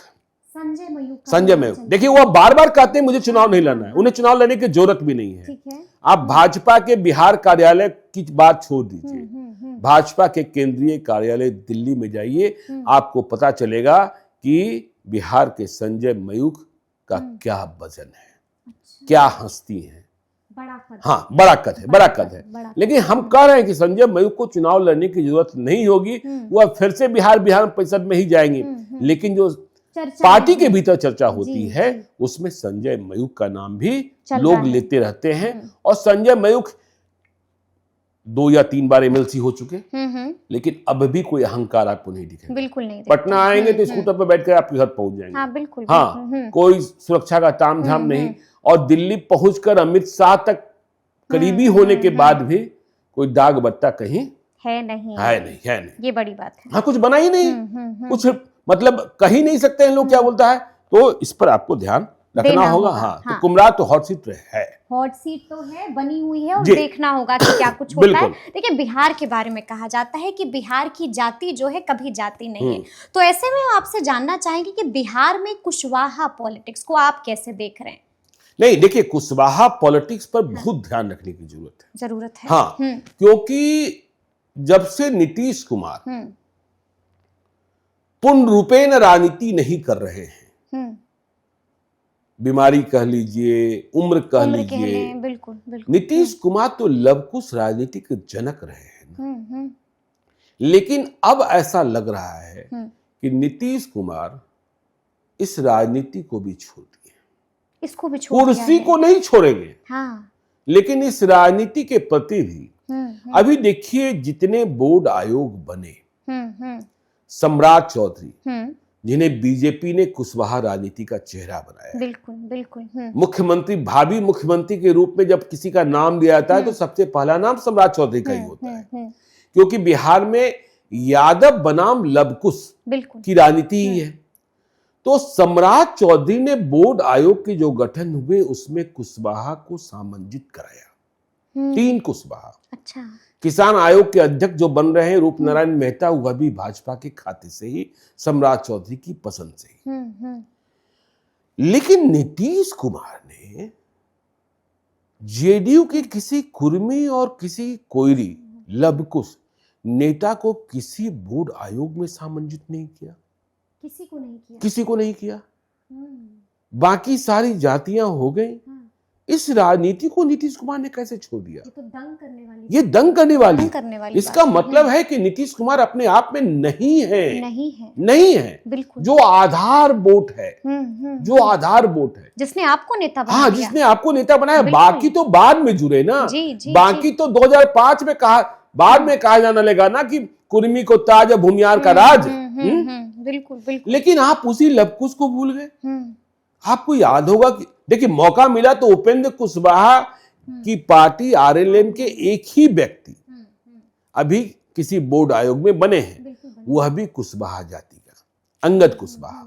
संजय मयूख का संजय नाम मयूख, चल- देखिए, वह बार बार कहते हैं मुझे चुनाव नहीं लड़ना है, उन्हें चुनाव लड़ने की जरूरत भी नहीं है। ठीक है, आप भाजपा के बिहार कार्यालय की बात छोड़ दीजिए, भाजपा के केंद्रीय कार्यालय दिल्ली में जाइए, आपको पता चलेगा कि बिहार के संजय मयूख का क्या वजन है, अच्छा, क्या हस्ती है। बड़ा कद, हाँ, बड़ा कद है, बड़ा कद है। बड़ा लेकिन हम कह रहे हैं कि संजय मयूख को चुनाव लड़ने की जरूरत नहीं होगी, वह फिर से बिहार परिषद में ही जाएंगे। लेकिन जो चर्चा पार्टी है। के भीतर चर्चा होती जी, है, जी। उसमें संजय मयूख का नाम भी चल लोग रहा है। लेते रहते हैं। और संजय मयूख 2 या 3 बार एमएलसी हो चुके, लेकिन अब भी कोई अहंकार आपको नहीं दिखेगा। बिल्कुल नहीं देखते। पटना आएंगे तो स्कूटर पर बैठकर आपके घर पहुंच जाएंगे। हाँ बिल्कुल, हाँ, कोई सुरक्षा का तामझाम नहीं। और दिल्ली पहुंचकर अमित शाह तक करीबी होने के बाद भी कोई दाग बत्ता कहीं है नहीं, है नहीं। ये बड़ी बात है। हाँ, कुछ बना ही नहीं, कुछ मतलब कह ही नहीं सकते हैं लोग क्या बोलता है। तो इस पर आपको ध्यान रखना देना होगा। होगा, हाँ, हाँ। तो कुम्हरार तो हॉट सीट है, हॉट सीट तो है, बनी हुई है, और जी। देखना होगा कि क्या कुछ होता है। बिल्कुल। देखिए, बिहार के बारे में कहा जाता है कि बिहार की जाति जो है कभी जाती नहीं है। तो ऐसे में हम आपसे जानना चाहेंगे कि बिहार में कुशवाहा पॉलिटिक्स को आप कैसे देख रहे हैं? नहीं, देखिए, कुशवाहा पॉलिटिक्स पर बहुत ध्यान रखने की जरूरत है। हाँ, क्योंकि जब से नीतीश कुमार पूर्ण रूपेण राजनीति नहीं कर रहे हैं, बीमारी कह लीजिए, उम्र कह लीजिए, बिल्कुल बिल्कुल, नीतीश कुमार तो लवकुश राजनीति के जनक रहे हैं ना। लेकिन अब ऐसा लग रहा है कि नीतीश कुमार इस राजनीति को भी छोड़ दिए, इसको भी छोड़ दिया कुर्सी है। को नहीं छोड़ेंगे, हाँ, लेकिन इस राजनीति के प्रति भी। अभी देखिए, जितने बोर्ड आयोग बने, सम्राट चौधरी, जिन्हें बीजेपी ने कुशवाहा राजनीति का चेहरा बनाया, बिल्कुल बिल्कुल, मुख्यमंत्री, भावी मुख्यमंत्री के रूप में जब किसी का नाम दिया जाता है तो सबसे पहला नाम सम्राट चौधरी का ही होता है, क्योंकि बिहार में यादव बनाम लवकुश बिल्कुल की राजनीति ही है। तो सम्राट चौधरी ने बोर्ड आयोग के जो गठन हुए उसमें कुशवाहा को सामंजित कराया, 3 कुशवाहा। अच्छा, किसान आयोग के अध्यक्ष जो बन रहे हैं रूप नारायण मेहता, वह भी भाजपा के खाते से ही, सम्राट चौधरी की पसंद से ही। लेकिन नीतीश कुमार ने जेडीयू के किसी कुर्मी और किसी कोयरी लवकुश नेता को किसी बोर्ड आयोग में सामंजित नहीं किया, किसी को नहीं किया। बाकी सारी जातियां हो गई। इस राजनीति को नीतीश कुमार ने कैसे छोड़ दिया? ये दंग करने वाली इसका मतलब है कि नीतीश कुमार अपने आप में नहीं है, बिल्कुल, जो आधार वोट है, जिसने आपको नेता बना हाँ, दिया। जिसने आपको नेता बनाया। बिल्कुल। बाकी तो बाद में जुड़े ना, जी, बाकी तो 2005 में बाद में कहा जाने लगा ना कि कुर्मी को ताज और भूमियार का राज। बिल्कुल बिल्कुल, लेकिन आप उसी लवकुश को भूल गए। आपको याद होगा कि देखिए, मौका मिला तो उपेंद्र कुशवाहा की पार्टी आरएलएम के एक ही व्यक्ति अभी किसी बोर्ड आयोग में बने हैं, वह भी कुशवाहा जाति का, अंगद कुशवाहा।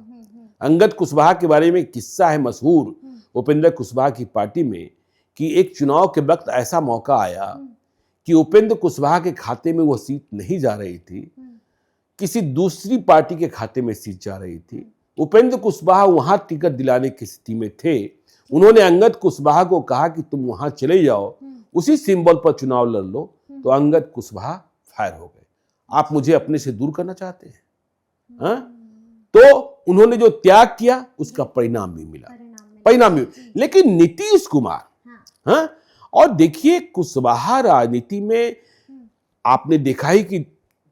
अंगद कुशवाहा के बारे में किस्सा है मशहूर उपेंद्र कुशवाहा की पार्टी में कि एक चुनाव के वक्त ऐसा मौका आया कि उपेंद्र कुशवाहा के खाते में वो सीट नहीं जा रही थी, किसी दूसरी पार्टी के खाते में सीट जा रही थी। उपेंद्र कुशवाहा वहां टिकट दिलाने की स्थिति में थे। उन्होंने अंगद कुशवाहा को कहा कि तुम वहां चले जाओ, उसी सिंबल पर चुनाव लड़ लो। तो अंगद कुशवाहा फायर हो गए, आप मुझे अपने से दूर करना चाहते हैं, हाँ? तो उन्होंने जो त्याग किया उसका परिणाम भी मिला, लेकिन नीतीश कुमार, हाँ? और देखिए, कुशवाहा राजनीति में आपने देखा ही कि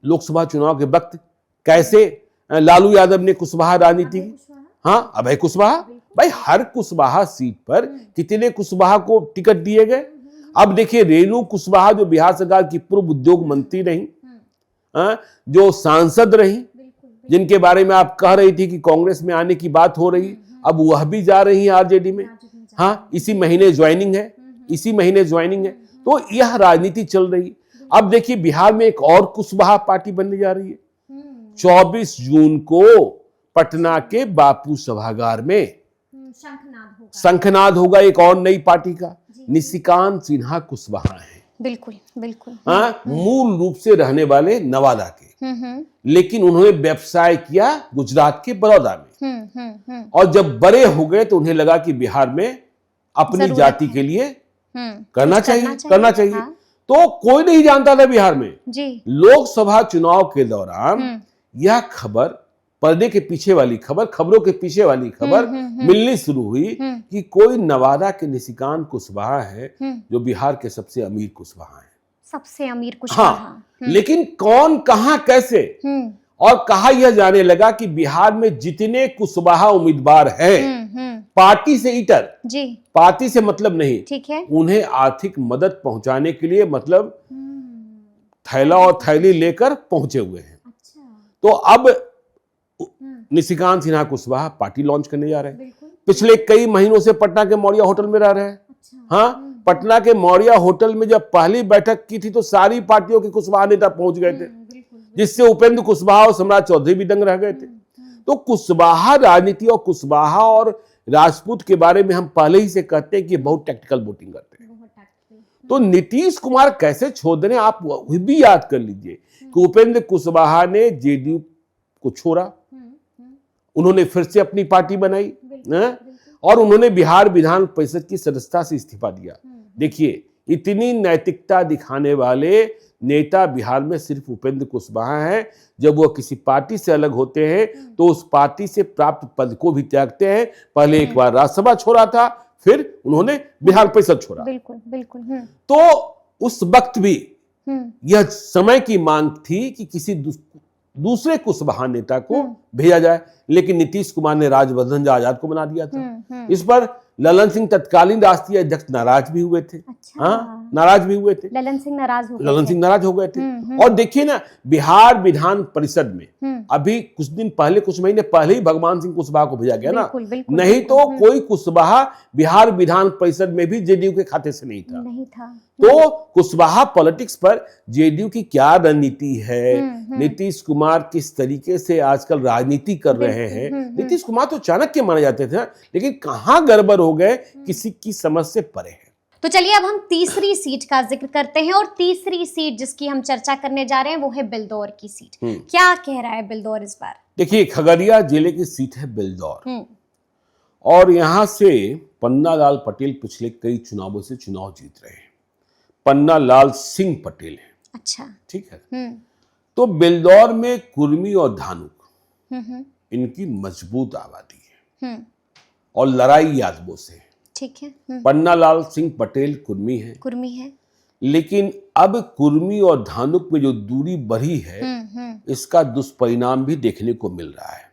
लोकसभा चुनाव के वक्त कैसे लालू यादव ने कुशवाहा राजनीति की, हाँ, अभय कुशवाहा। भाई, हर कुशवाहा सीट पर कितने कुशवाहा को टिकट दिए गए, अब देखिए रेणु कुशवाहा जो बिहार सरकार की पूर्व उद्योग मंत्री रही, जो सांसद रही, जिनके बारे में आप कह रही थी कि कांग्रेस में आने की बात हो रही, अब वह भी जा रही है आरजेडी में। हाँ, इसी महीने ज्वाइनिंग है, तो यह राजनीति चल रही। अब देखिए बिहार में एक और कुशवाहा पार्टी बनने जा रही है। 24 जून को पटना के बापू सभागार में शंखनाद होगा एक और नई पार्टी का। निशिकांत सिन्हा कुशवाहा है, बिल्कुल बिल्कुल। हाँ, मूल रूप से रहने वाले नवादा के, लेकिन उन्होंने व्यवसाय किया गुजरात के बड़ौदा में। और जब बड़े हो गए तो उन्हें लगा कि बिहार में अपनी जाति के लिए करना चाहिए। हाँ। तो कोई नहीं जानता था बिहार में जी। लोकसभा चुनाव के दौरान यह खबर, पर्दे के पीछे वाली खबर, खबरों के पीछे वाली खबर मिलनी शुरू हुई कि कोई नवादा के निशिकांत कुशवाहा है जो बिहार के सबसे अमीर कुशवाहा है। हाँ, लेकिन कौन, कहां, कैसे, और कहा यह जाने लगा कि बिहार में जितने कुशवाहा उम्मीदवार हैं पार्टी से इतर जी, पार्टी से मतलब नहीं, ठीक है, उन्हें आर्थिक मदद पहुंचाने के लिए मतलब थैला और थैली लेकर पहुंचे हुए हैं। अच्छा। तो अब निशिकांत सिन्हा कुशवाहा पार्टी लॉन्च करने जा रहे हैं। पिछले कई महीनों से पटना के मौर्या होटल में रह रहे हैं। अच्छा। हाँ, पटना के मौर्या होटल में जब पहली बैठक की थी तो सारी पार्टियों के कुशवाहा नेता पहुंच गए थे, जिससे उपेंद्र कुशवाहा और सम्राट चौधरी भी दंग रह गए थे। तो कुशवाहा राजनीति और कुशवाहा और राजपूत के बारे में हम पहले ही से कहते हैं कि बहुत टैक्टिकल वोटिंग करते हैं। तो नीतीश कुमार कैसे छोड़ दें, आप भी याद कर लीजिए कि उपेंद्र कुशवाहा ने जेडीयू को छोड़ा, उन्होंने फिर से अपनी पार्टी बनाई और उन्होंने बिहार विधान परिषद की सदस्यता से इस्तीफा दिया। देखिए, इतनी नैतिकता दिखाने वाले नेता बिहार में सिर्फ उपेंद्र कुशवाहा हैं। जब वो किसी पार्टी से अलग होते हैं तो उस पार्टी से प्राप्त पद को भी त्यागते हैं। पहले एक बार राज्यसभा छोड़ा था, फिर उन्होंने बिहार परिषद छोड़ा। बिल्कुल बिल्कुल। तो उस वक्त भी यह समय की मांग थी कि किसी दूसरे कुशवाहा नेता को भेजा जाए, लेकिन नीतीश कुमार ने राजवर्धन आजाद को बना दिया था। इस पर ललन सिंह तत्कालीन राष्ट्रीय अध्यक्ष नाराज भी हुए थे। अच्छा। हाँ, नाराज भी हुए थे। ललन सिंह नाराज हो गए थे। और देखिए ना, बिहार विधान परिषद में अभी कुछ दिन पहले, कुछ महीने पहले ही भगवान सिंह कुशवाहा को भेजा गया ना, नहीं तो कोई कुशवाहा बिहार विधान परिषद में भी जेडीयू के खाते से नहीं था। तो कुशवाहा पॉलिटिक्स पर जेडीयू की क्या रणनीति है, नीतीश कुमार किस तरीके से आजकल राजनीति कर रहे हैं। नीतीश कुमार तो चाणक्य माने जाते थे, लेकिन कहां गड़बड़ हो गए किसी की समझ से परे है। तो चलिए अब हम तीसरी सीट का जिक्र करते हैं, और तीसरी सीट जिसकी हम चर्चा करने जा रहे हैं वो है बिलदौर की सीट। क्या कह रहा है बिलदौर इस बार? देखिए, खगड़िया जिले की सीट है बिलदौर, और यहां से पन्नालाल पटेल पिछले कई चुनावों से चुनाव जीत रहे हैं। पन्नालाल सिंह पटेल है। अच्छा, ठीक है। तो बिलदौर में कुर्मी और धानुक इनकी मजबूत आबादी है और लड़ाई यादवों से है। ठीक है। पन्नालाल सिंह पटेल कुर्मी है, लेकिन अब कुर्मी और धानुक में जो दूरी बढ़ी है इसका दुष्परिणाम भी देखने को मिल रहा है।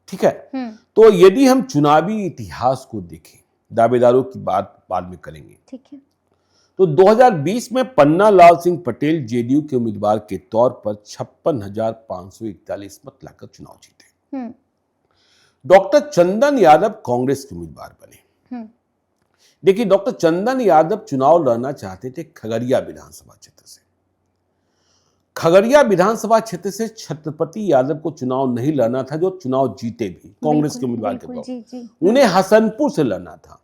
ठीक है। तो यदि हम चुनावी इतिहास को देखें, दावेदारों की बात बाद में करेंगे, ठीक है, तो 2020 में पन्नालाल सिंह पटेल जेडीयू के उम्मीदवार के तौर पर 56,541 मत लाकर चुनाव जीते। डॉक्टर चंदन यादव कांग्रेस के उम्मीदवार बने। देखिए, डॉक्टर चंदन यादव चुनाव लड़ना चाहते थे खगड़िया विधानसभा क्षेत्र से। खगड़िया विधानसभा क्षेत्र से छत्रपति यादव को चुनाव नहीं लड़ना था, जो चुनाव जीते भी कांग्रेस के उम्मीदवार के तौर पर। उन्हें हसनपुर से लड़ना था।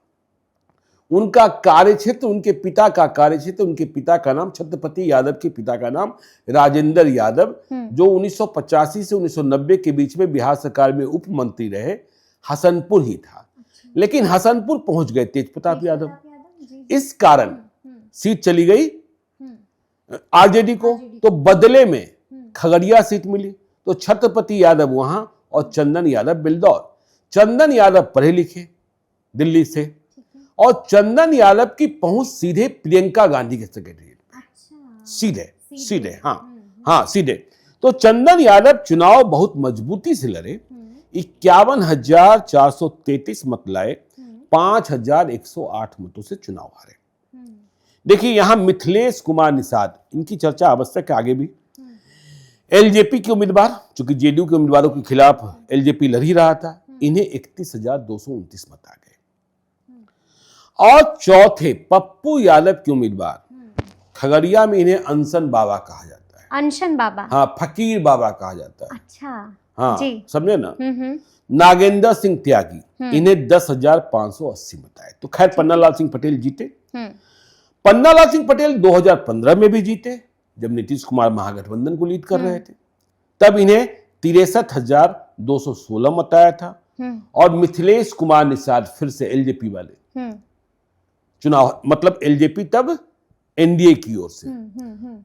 उनका कार्यक्षेत्र, उनके पिता का कार्यक्षेत्र, उनके पिता का नाम, छत्रपति यादव के पिता का नाम राजेंद्र यादव, जो 1985 से 1990 के बीच में बिहार सरकार में उप मंत्री रहे, हसनपुर ही था। लेकिन हसनपुर पहुंच गए तेज प्रताप यादव, इस कारण सीट चली गई आरजेडी को। तो बदले में खगड़िया सीट मिली, तो छत्रपति यादव वहां और चंदन यादव बिलदौर। चंदन यादव पढ़े लिखे दिल्ली से, और चंदन यादव की पहुंच सीधे प्रियंका गांधी के सेक्रेटरीट, सीधे हाँ सीधे। तो चंदन यादव चुनाव बहुत मजबूती से लड़े, 51,433 मत लाए, 5,108 मतों से चुनाव हारे। देखिए यहां मिथिलेश कुमार निषाद, इनकी चर्चा आवश्यक है आगे भी। एलजेपी के उम्मीदवार, चूंकि जेडीयू के उम्मीदवारों के खिलाफ एलजेपी लड़ ही रहा था, इन्हें 31,229 मत आ गए। और चौथे पप्पू यादव के उम्मीदवार, खगड़िया में इन्हें अनशन बाबा कहा जाता है। अनशन बाबा, हाँ, फकीर बाबा कहा जाता है। अच्छा, हाँ जी। समझे ना। नागेंद्र सिंह त्यागी, इन्हें 10,580 मत आए। तो खैर पन्नालाल सिंह पटेल जीते। पन्नालाल सिंह पटेल 2015 में भी जीते, जब नीतीश कुमार महागठबंधन को लीड कर रहे थे। तब इन्हें 63,216 मत आया था। और मिथिलेश कुमार निषाद फिर से एलजेपी वाले चुनाव, मतलब एलजेपी तब एनडीए की ओर से,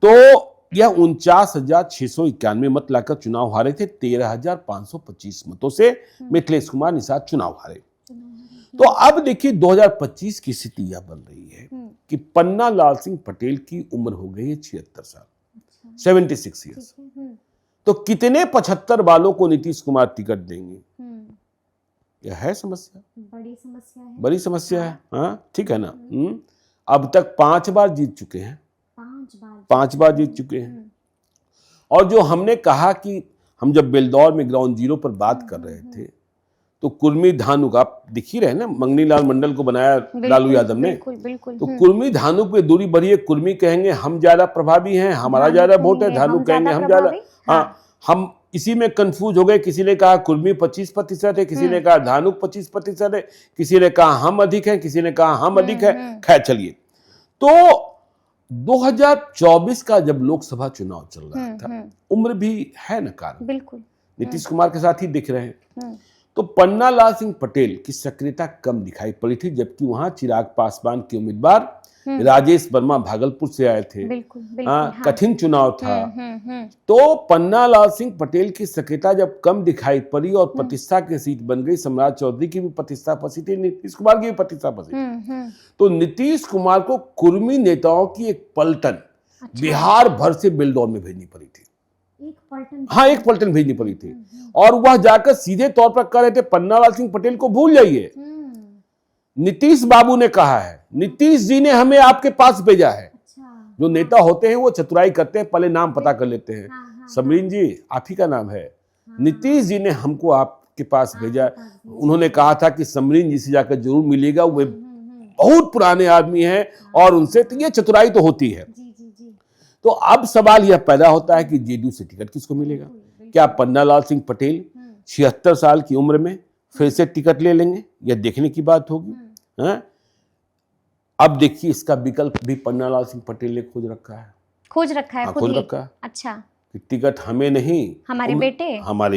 तो यह 49,691 मत लाकर चुनाव हारे थे। 13,525 मतों से मिथिलेश कुमार निषाद चुनाव हारे। तो अब देखिए 2025 की स्थिति यह बन रही है कि पन्नालाल सिंह पटेल की उम्र हो गई है 76 साल, 76 ईयर्स। तो कितने 75 वालों को नीतीश कुमार टिकट देंगे? यह है समस्या, बड़ी समस्या है, बड़ी समस्या है। हाँ ठीक है ना। अब तक 5 बार जीत चुके हैं, 5 बार जीत चुके हैं। और जो हमने कहा कि हम जब बेलदौर में ग्राउंड जीरो पर बात कर रहे थे, तो कुर्मी धानुक, आप दिख ही रहे ना, मंगनी लाल मंडल को बनाया लालू यादव ने। बिल्कुल। तो कुर्मी धानुक पे दूरी बढ़ी है। कुर्मी कहेंगे हम ज्यादा प्रभावी हैं, हमारा ज्यादा वोट है। धानुक कहेंगे हम ज्यादा। हाँ, हम इसी में कंफ्यूज हो गए। किसी ने कहा कुर्मी 25% है, किसी ने कहा धानुक 25% है, किसी ने कहा हम अधिक हैं, किसी ने कहा हम अधिक है। खैर चलिए, तो 2024 का जब लोकसभा चुनाव चल रहा था, उम्र भी है न कारण, बिल्कुल नीतीश कुमार के साथ ही दिख रहे हैं। तो पन्नालाल सिंह पटेल की सक्रियता कम दिखाई पड़ी थी, जबकि वहां चिराग पासवान के उम्मीदवार राजेश वर्मा भागलपुर से आए थे। हाँ। कठिन चुनाव था। तो पन्नालाल सिंह पटेल की सक्रियता जब कम दिखाई पड़ी और प्रतिष्ठा की सीट बन गई, सम्राट चौधरी की भी प्रतिष्ठा फंसी थी, नीतीश कुमार की भी प्रतिष्ठा फंसी थी। तो नीतीश कुमार को कुर्मी नेताओं की एक पलटन बिहार भर से बेलदौर में भेजनी पड़ी थी। हाँ, एक पलटन भेजनी पड़ी थी। और वह जाकर सीधे तौर पर कह रहे थे पन्नालाल सिंह पटेल को भूल जाइए, नीतीश बाबू ने कहा है, नीतीश जी ने हमें आपके पास भेजा है। जो नेता होते हैं वो चतुराई करते हैं, पहले नाम पता कर लेते हैं। समरीन जी आप ही का नाम है, नीतीश जी ने हमको आपके पास भेजा। उन्होंने कहा था कि समरीन जी से जाकर जरूर मिलेगा, वे बहुत पुराने आदमी हैं और उनसे तो ये चतुराई तो होती है। तो अब सवाल यह पैदा होता है कि जेडीयू से टिकट किसको मिलेगा? क्या पन्नालाल सिंह पटेल 76 साल की उम्र में फिर से टिकट ले लेंगे? यह देखने की बात होगी। अब देखिए इसका विकल्प भी पन्नालाल सिंह पटेल ने खोज रखा है। खोज रखा है, खोज रखा है। अच्छा, कि टिकट हमें नहीं, हमारे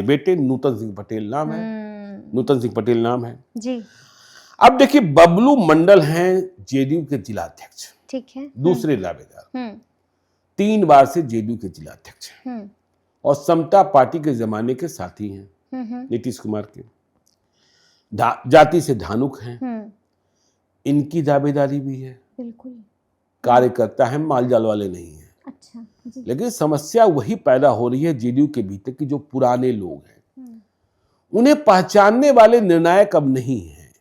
बेटे नूतन सिंह पटेल नाम है। नूतन सिंह पटेल नाम है जी। अब देखिए बबलू मंडल हैं जेडीयू के जिलाध्यक्ष, ठीक है, दूसरे दावेदार, 3 बार से जेडीयू के जिलाध्यक्ष हैं और समता पार्टी के जमाने के साथी हैं नीतीश कुमार के। जाति से धानुक हैं, इनकी दावेदारी भी है। बिल्कुल, कार्यकर्ता है, मालजाल वाले नहीं है। अच्छा जी। लेकिन समस्या वही पैदा हो रही है जेडीयू के भीतर की जो पुराने लोग हैं उन्हें पहचानने वाले निर्णायक अब नहीं है।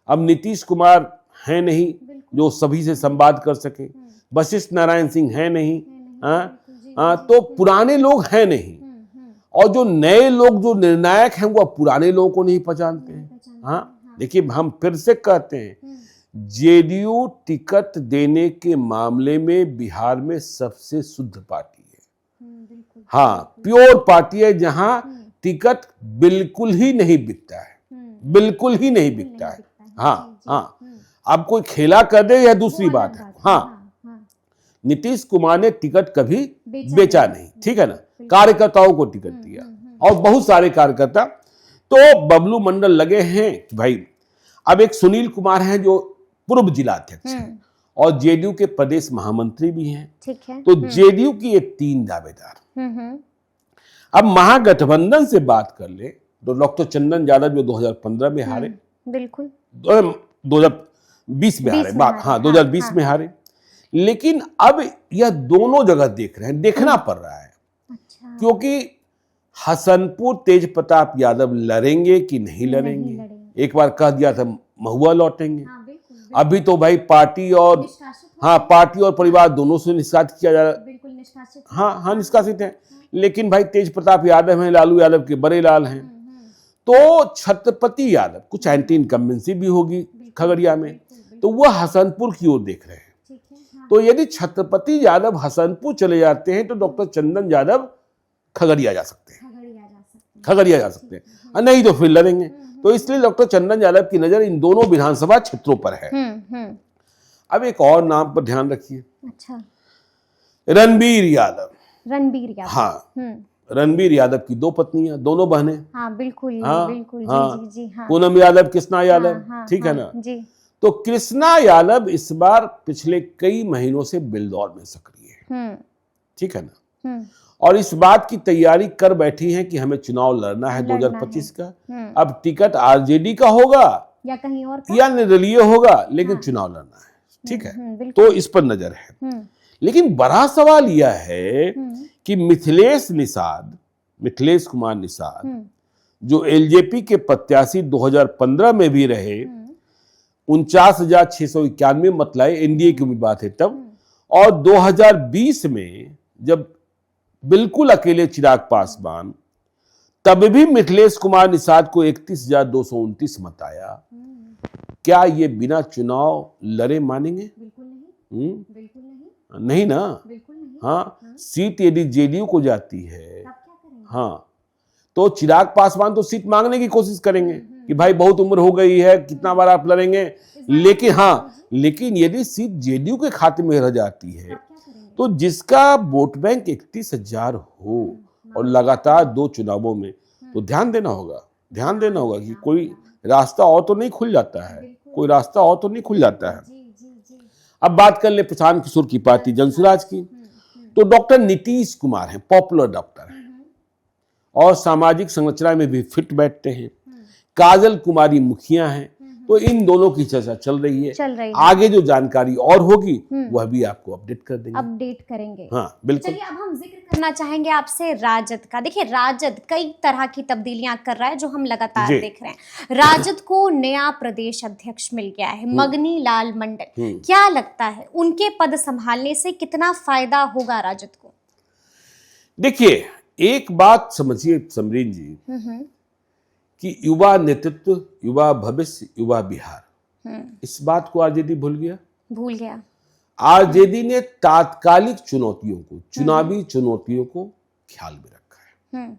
अब नीतीश कुमार है नहीं जो सभी से संवाद कर सके, वशिष्ठ नारायण सिंह है नहीं, तो पुराने लोग हैं नहीं, और जो नए लोग जो निर्णायक हैं वो पुराने लोगों को नहीं पहचानते हैं। हाँ देखिए, हम फिर से कहते हैं जेडीयू टिकट देने के मामले में बिहार में सबसे शुद्ध पार्टी है। हाँ, प्योर पार्टी है जहां टिकट बिल्कुल ही नहीं बिकता है, बिल्कुल ही नहीं बिकता है। हाँ हाँ, अब कोई खेला कर दे यह दूसरी बात है। हाँ, नीतीश कुमार ने टिकट कभी बेचा नहीं, ठीक है ना, कार्यकर्ताओं को टिकट दिया और बहुत सारे कार्यकर्ता। तो बबलू मंडल लगे हैं कि भाई, अब एक सुनील कुमार हैं जो पूर्व जिलाध्यक्ष हैं और जेडीयू के प्रदेश महामंत्री भी हैं, ठीक है। तो जेडीयू की एक 3 दावेदार। अब महागठबंधन से बात कर ले तो डॉक्टर चंदन यादव जो 2015 में हारे, बिल्कुल 2020 में हारे, हाँ 2020 में हारे, लेकिन अब यह दोनों जगह देख रहे हैं, देखना पड़ रहा है। अच्छा। क्योंकि हसनपुर तेज प्रताप यादव लड़ेंगे कि नहीं लड़ेंगे। एक बार कह दिया था महुआ लौटेंगे, अभी तो भाई पार्टी और पार्टी और परिवार दोनों से निष्कासित किया जा रहा है। बिल्कुल निष्कासित। हाँ निष्कासित है, लेकिन भाई तेज प्रताप यादव हैं, लालू यादव के बड़े लाल हैं, तो छत्रपति यादव कुछ एंटी इनकम्बेंसी भी होगी खगड़िया में, तो वह हसनपुर की ओर देख रहे हैं। तो यदि छत्रपति यादव हसनपुर चले जाते हैं तो डॉक्टर चंदन यादव खगड़िया जा सकते हैं, खगड़िया जा सकते हैं, और नहीं तो फिर लड़ेंगे। तो इसलिए डॉक्टर चंदन यादव की नजर इन दोनों विधानसभा क्षेत्रों पर है। अब एक और नाम पर ध्यान रखिए, अच्छा, रणबीर यादव। रणबीर यादव, हाँ, रणबीर यादव की दो पत्नियां, दोनों बहनें। हाँ बिल्कुल, हाँ, बिल्कुल, हाँ, जी, हाँ, पूनम यादव, कृष्णा यादव, हाँ, ठीक है हाँ, ना जी, तो कृष्णा यादव इस बार पिछले कई महीनों से बिलदौर में सक्रिय है, ठीक है ना, और इस बात की तैयारी कर बैठी हैं कि हमें चुनाव लड़ना है 2025 का। अब टिकट आरजेडी का होगा या कहीं और का, या निर्दलीय होगा, लेकिन चुनाव लड़ना है, ठीक है, तो इस पर नजर है। लेकिन बड़ा सवाल यह है कि मिथिलेश कुमार निषाद जो एलजेपी के प्रत्याशी 2015 में भी रहे, 49,691 मत लाए, एनडीए की उम्मीदवार थे तब, और 2020 में जब बिल्कुल अकेले चिराग पासवान, तब भी मिथिलेश कुमार निषाद को 31,229 मत आया। क्या ये बिना चुनाव लड़े मानेंगे? बिल्कुल नहीं, बिल्कुल नहीं, नहीं ना, बिल्कुल नहीं। हाँ, सीट यदि जेडीयू को जाती है, तब क्या करेंगे? हाँ, तो चिराग पासवान तो सीट मांगने की कोशिश करेंगे कि भाई बहुत उम्र हो गई है, कितना बार आप लड़ेंगे, लेकिन लेकिन यदि सीट जेडीयू के खाते में रह जाती है तो जिसका वोट बैंक 31,000 हो और लगातार 2 चुनावों में, तो ध्यान देना होगा कि कोई रास्ता और तो नहीं खुल जाता है, अब बात कर ले प्रशांत किशोर की पार्टी जनसुराज की, तो डॉक्टर नीतीश कुमार हैं, पॉपुलर डॉक्टर हैं और सामाजिक संरचना में भी फिट बैठते हैं। काजल कुमारी मुखिया हैं, तो इन दोनों की चर्चा चल रही है। आगे जो जानकारी और होगी वह भी आपको अपडेट करेंगे। हाँ बिल्कुल। चलिए, अब हम जिक्र करना चाहेंगे आपसे राजद का। देखिए, राजद कई तरह की तब्दीलियां कर रहा है जो हम लगातार देख रहे हैं। राजद को नया प्रदेश अध्यक्ष मिल गया है, मगनी लाल मंडल। क्या लगता है उनके पद संभालने से कितना फायदा होगा राजद को? देखिए, एक बात समझिए समरीन जी, कि युवा नेतृत्व, युवा भविष्य, युवा बिहार, इस बात को आरजेडी भूल गया। आरजेडी ने तात्कालिक चुनौतियों को, चुनावी चुनौतियों को ख्याल में रखा है।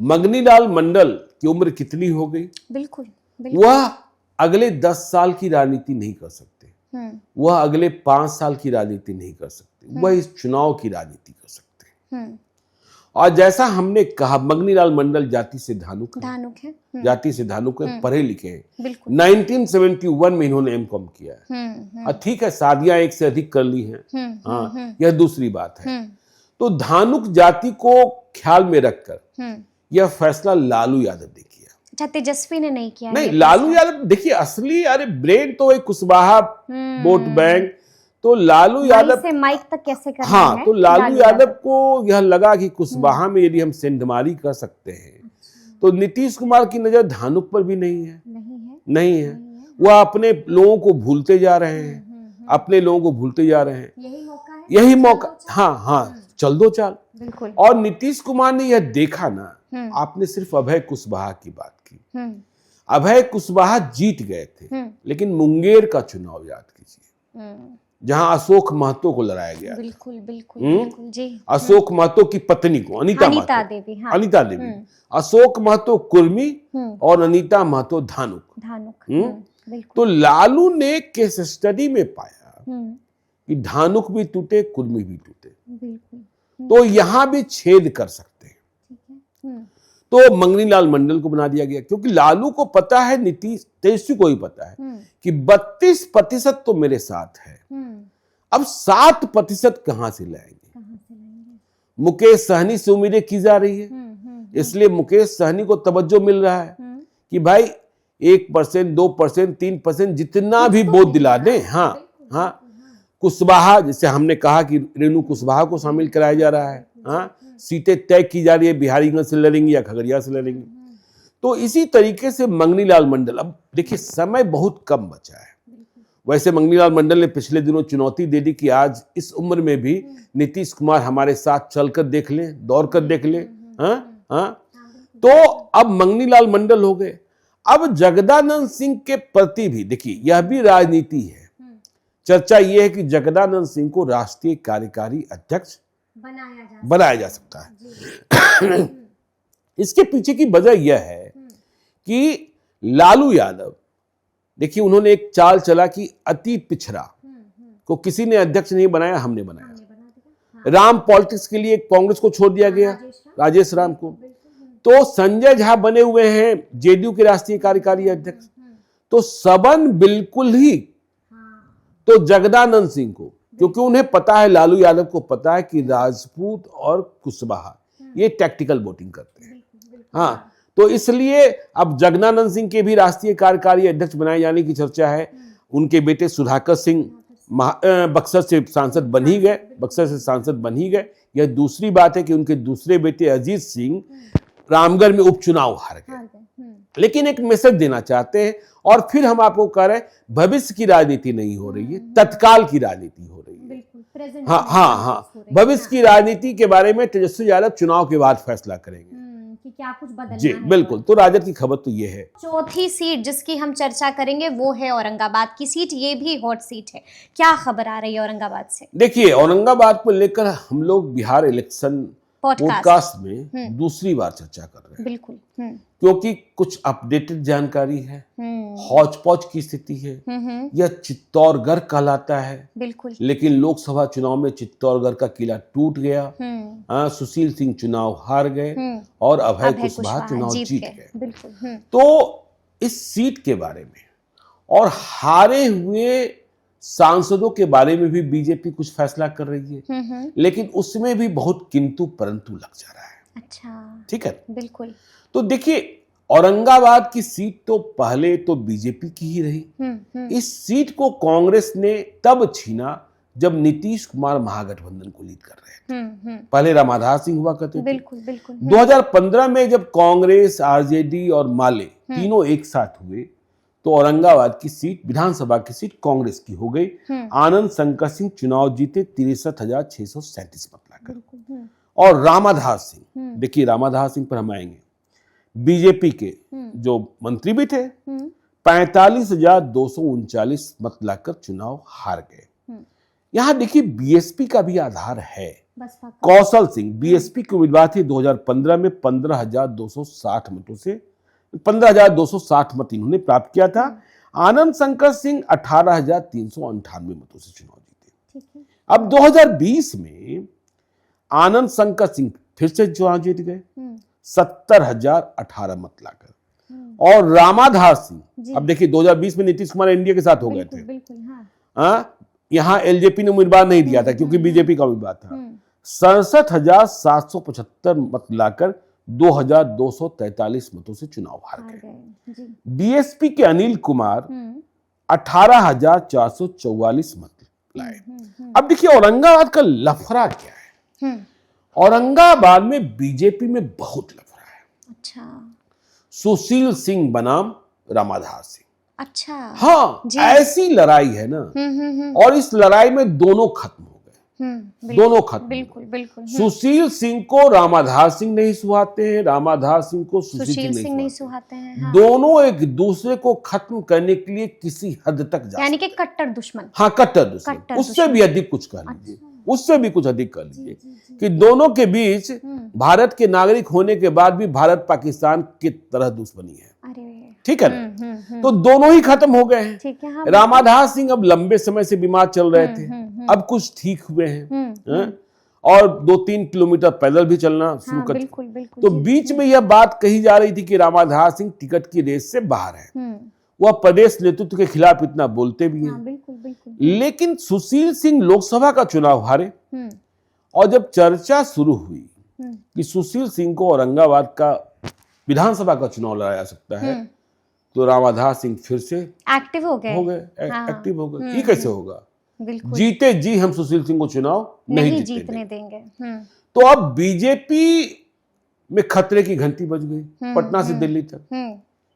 मगनीलाल मंडल की उम्र कितनी हो गई? बिल्कुल। वह अगले 10 साल की राजनीति नहीं कर सकते, वह अगले 5 साल की राजनीति नहीं कर सकते, वह इस चुनाव की राजनीति कर सकते हैं। और जैसा हमने कहा, मगनीलाल मंडल जाति से धानुक है, पढ़े लिखे हैं। 1971 में इन्होंने एमकॉम किया है, और ठीक है, शादियां एक से अधिक कर ली हैं, हाँ, यह दूसरी बात है। तो धानुक जाति को ख्याल में रखकर यह फैसला लालू यादव ने किया। अच्छा, तेजस्वी ने नहीं किया? नहीं, लालू यादव, देखिए असली ब्रेन तो एक कुशवाहा वोट बैंक, तो लालू यादव से माइक तक कैसे करना है? हाँ, तो लालू यादव को यह लगा कि कुशवाहा में यदि हम सेंधमारी कर सकते हैं, तो नीतीश कुमार की नजर धानुक पर भी नहीं है। वह अपने लोगों को भूलते जा रहे हैं, यही मौका, हाँ, चल दो चाल। और नीतीश कुमार ने यह देखा ना, आपने सिर्फ अभय कुशवाहा की बात की, अभय कुशवाहा जीत गए थे, लेकिन मुंगेर का चुनाव याद कीजिए, जहां अशोक महतो को लड़ाया गया। बिल्कुल जी। अशोक महतो की पत्नी को, अनीता देवी, अशोक महतो कुर्मी और अनीता महतो धानुक। तो लालू ने केस स्टडी में पाया कि धानुक भी टूटे, कुर्मी भी टूटे, तो यहां भी छेद कर सकते हैं। तो मगनीलाल मंडल को बना दिया गया, क्योंकि लालू को पता है, नीतीश तेजस्वी को ही पता है कि 32% तो मेरे साथ है, अब 7% कहां से लाएंगे? मुकेश सहनी से उम्मीदें की जा रही है, इसलिए मुकेश सहनी को तवज्जो मिल रहा है कि भाई 1%, 2%, 3% जितना भी वोट दिला दें। हाँ, कुशवाहा, जैसे हमने कहा कि रेणु कुशवाहा को शामिल कराया जा रहा है, हाँ, सीटें तय की जा रही है, बिहारीगंज से लड़ेंगे या खगड़िया से लड़ेंगे। तो इसी तरीके से मगनीलाल मंडल, अब देखिए समय बहुत कम बचा है, वैसे मंगनीलाल मंडल ने पिछले दिनों चुनौती दे दी कि आज इस उम्र में भी नीतीश कुमार हमारे साथ चलकर देख लें, दौड़ कर देख लें। हाँ, तो अब मंगनीलाल मंडल हो गए। अब जगदानंद सिंह के प्रति भी देखिए, यह भी राजनीति है। चर्चा यह है कि जगदानंद सिंह को राष्ट्रीय कार्यकारी अध्यक्ष बनाया जा सकता है। इसके पीछे की वजह यह है कि लालू यादव, देखिए उन्होंने एक चाल चला कि अति पिछड़ा को किसी ने अध्यक्ष नहीं बनाया, हमने बनाया। राम पॉलिटिक्स के लिए कांग्रेस को छोड़ दिया गया, राजेश राम को। तो संजय झा बने हुए हैं जेडीयू के राष्ट्रीय कार्यकारी अध्यक्ष। तो सबन बिल्कुल ही तो जगदानंद सिंह को, क्योंकि उन्हें पता है, लालू यादव को पता है कि राजपूत और कुशवाहा ये टैक्टिकल वोटिंग करते हैं। हाँ, तो इसलिए अब जगदानंद सिंह के भी राष्ट्रीय कार्यकारी अध्यक्ष बनाए जाने की चर्चा है। उनके बेटे सुधाकर सिंह बक्सर से सांसद बन ही गए, बक्सर से सांसद बन ही गए। यह दूसरी बात है कि उनके दूसरे बेटे अजीत सिंह रामगढ़ में उपचुनाव हार गए। लेकिन एक मैसेज देना चाहते हैं, और फिर हम आपको कह रहे हैं भविष्य की राजनीति नहीं हो रही है, तत्काल की राजनीति हो रही है। हाँ, भविष्य की राजनीति के बारे में तेजस्वी यादव चुनाव के बाद फैसला करेंगे कि क्या कुछ बदलना जी, है। बिल्कुल। तो राजद की खबर तो ये है। चौथी सीट जिसकी हम चर्चा करेंगे वो है औरंगाबाद की सीट। ये भी हॉट सीट है। क्या खबर आ रही है औरंगाबाद से? देखिए, औरंगाबाद को लेकर हम लोग बिहार इलेक्शन पॉडकास्ट में दूसरी बार चर्चा कर रहे हैं। बिल्कुल। क्योंकि कुछ अपडेटेड जानकारी है, हौच पौच की स्थिति है। यह चित्तौड़गढ़ कहलाता है, बिल्कुल। लेकिन लोकसभा चुनाव में चित्तौड़गढ़ का किला टूट गया। सुशील सिंह चुनाव हार गए और अभय कुशवाहा चुनाव जीत गए। बिल्कुल। तो इस सीट के बारे में और हारे हुए सांसदों के बारे में भी बीजेपी कुछ फैसला कर रही है, लेकिन उसमें भी बहुत किंतु परंतु लग जा रहा है। अच्छा, ठीक है, बिल्कुल। तो देखिए, औरंगाबाद की सीट तो पहले तो बीजेपी की ही रही। इस सीट को कांग्रेस ने तब छीना जब नीतीश कुमार महागठबंधन को लीड कर रहे थे। पहले रामाधार सिंह हुआ करते थे। बिल्कुल। 2015 में जब कांग्रेस, आरजेडी और माले तीनों एक साथ हुए तो औरंगाबाद की सीट, विधानसभा की सीट कांग्रेस की हो गई। आनंद शंकर सिंह चुनाव जीते 63,637 मत लाकर। और रामाधार सिंह, देखिए रामाधार सिंह पर हम आएंगे, बीजेपी के जो मंत्री भी थे, 45,239 मत लाकर चुनाव हार गए। यहां देखिए बीएसपी का भी आधार है। कौशल सिंह बीएसपी के उम्मीदवार थे। 2015 में 15,260 मतों से 15,260 मत इन्होंने प्राप्त किया था। आनंद शंकर सिंह 18,398 मतों से चुनाव जीते। अब 2020 में आनंद शंकर सिंह फिर से चुनाव जीत गए 70,018 मत लाकर। और रामाधार सिंह, अब देखिए 2020 में नीतीश कुमार एनडीए के साथ हो गए थे। यहां एलजेपी ने उम्मीदवार नहीं दिया था क्योंकि बीजेपी का उम्मीदवार था। 67,775 मत लाकर 2,243 मतों से चुनाव हार गए। बीएसपी के अनिल कुमार 18,444 मत लाए। अब देखिए औरंगाबाद का लफड़ा क्या है। औरंगाबाद में बीजेपी में बहुत लफड़ा है। अच्छा। सुशील सिंह बनाम रामाधार सिंह। अच्छा, हाँ, ऐसी लड़ाई है ना। और इस लड़ाई में दोनों खत्म हो गए। दोनों खत्म। बिल्कुल। सुशील सिंह को रामाधार सिंह नहीं सुहाते हैं, रामाधार सिंह को सुशील सिंह नहीं सुहाते हैं। हाँ। दोनों एक दूसरे को खत्म करने के लिए किसी हद तक जा, यानी कि कट्टर दुश्मन। हाँ, कट्टर दुश्मन। उससे भी अधिक कुछ कर लीजिए, उससे भी कुछ अधिक कर लीजिए कि दोनों के बीच भारत के नागरिक होने के बाद भी भारत पाकिस्तान की तरह दुश्मनी है। ठीक है ना। तो दोनों ही खत्म हो गए हैं। रामाधार सिंह अब लंबे समय से बीमार चल रहे थे, अब कुछ ठीक हुए हैं। और 2-3 किलोमीटर पैदल भी चलना शुरू कर। तो बीच में यह बात कही जा रही थी कि रामाधार सिंह टिकट की रेस से बाहर है। वह प्रदेश नेतृत्व के खिलाफ इतना बोलते भी हैं। लेकिन सुशील सिंह लोकसभा का चुनाव हारे। और जब चर्चा शुरू हुई कि सुशील सिंह को औरंगाबाद का विधानसभा का चुनाव लड़ाया जा सकता है, तो रामाधार सिंह फिर से एक्टिव हो गए। एक्टिव हो गए। ये कैसे होगा? जीते जी हम सुशील सिंह को चुनाव नहीं जीतने देंगे। तो अब बीजेपी में खतरे की घंटी बज गई पटना से दिल्ली तक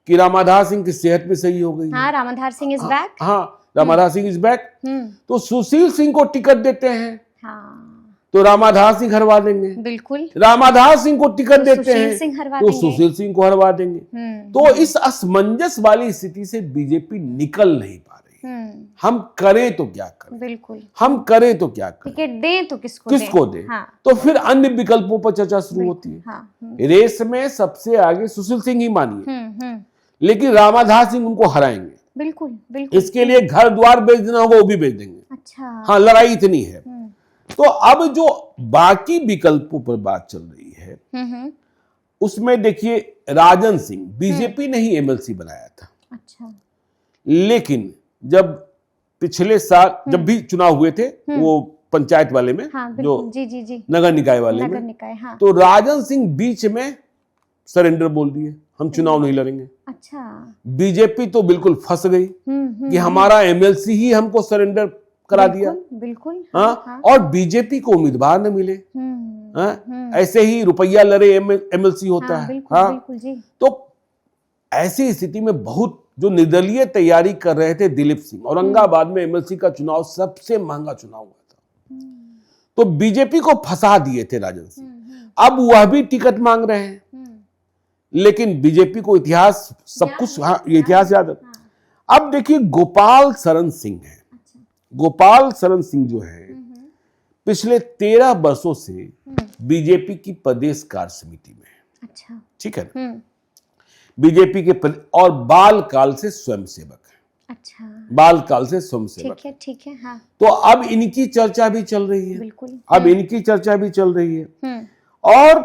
कि रामाधार सिंह की सेहत भी सही हो गई। हाँ, रामाधार सिंह इज बैक। हाँ, रामाधार सिंह इज बैक। तो सुशील सिंह को टिकट देते हैं हाँ तो रामाधार सिंह हरवा देंगे, बिल्कुल। रामाधार सिंह को टिकट देते सुशील हैं सिंह हरवा तो देंगे। सुशील सिंह को हरवा देंगे। तो इस असमंजस वाली स्थिति से बीजेपी निकल नहीं पा रही। हम करें तो क्या करें, बिल्कुल। हम करें तो क्या करें, टिकट दें तो किसको दें। हाँ। तो फिर अन्य विकल्पों पर चर्चा शुरू होती है। हाँ। रेस में सबसे आगे सुशील सिंह ही मानिए, लेकिन रामाधार सिंह उनको हराएंगे। बिल्कुल बिल्कुल। इसके लिए घर द्वार बेच देना होगा, वो भी बेच देंगे। अच्छा। हाँ, लड़ाई इतनी है। तो अब जो बाकी विकल्पों पर बात चल रही है उसमें देखिए, राजन सिंह बीजेपी ने ही एमएलसी बनाया था। अच्छा। लेकिन जब पिछले साल जब भी चुनाव हुए थे वो पंचायत वाले में, हाँ, जो जी नगर निकाय वाले नगर में, निकाय, हाँ। तो राजन सिंह बीच में सरेंडर बोल दिए, हम चुनाव नहीं लड़ेंगे। अच्छा। बीजेपी तो बिल्कुल फंस गई कि हमारा एमएलसी ही हमको सरेंडर करा दिया। बिल्कुल। हाँ, और बीजेपी को उम्मीदवार न मिले। ऐसे ही रुपया लड़े एमएलसी होता है। हाँ, बिल्कुल जी। तो ऐसी स्थिति में बहुत जो निर्दलीय तैयारी कर रहे थे दिलीप सिंह, औरंगाबाद में एमएलसी का चुनाव सबसे महंगा चुनाव हुआ था, तो बीजेपी को फंसा दिए थे राजन सिंह। अब वह भी टिकट मांग रहे हैं, लेकिन बीजेपी को इतिहास सब कुछ, हाँ, ये इतिहास याद है। अब देखिए, गोपाल शरण सिंह है। गोपाल शरण सिंह जो है पिछले 13 वर्षों से बीजेपी की प्रदेश कार्य समिति में है। अच्छा। ठीक है ना, बीजेपी के और बाल काल से स्वयंसेवक है। अच्छा। बाल काल से स्वयंसेवक। ठीक है हाँ। तो अब इनकी चर्चा भी चल रही है। बिल्कुल। अब इनकी चर्चा भी चल रही है। और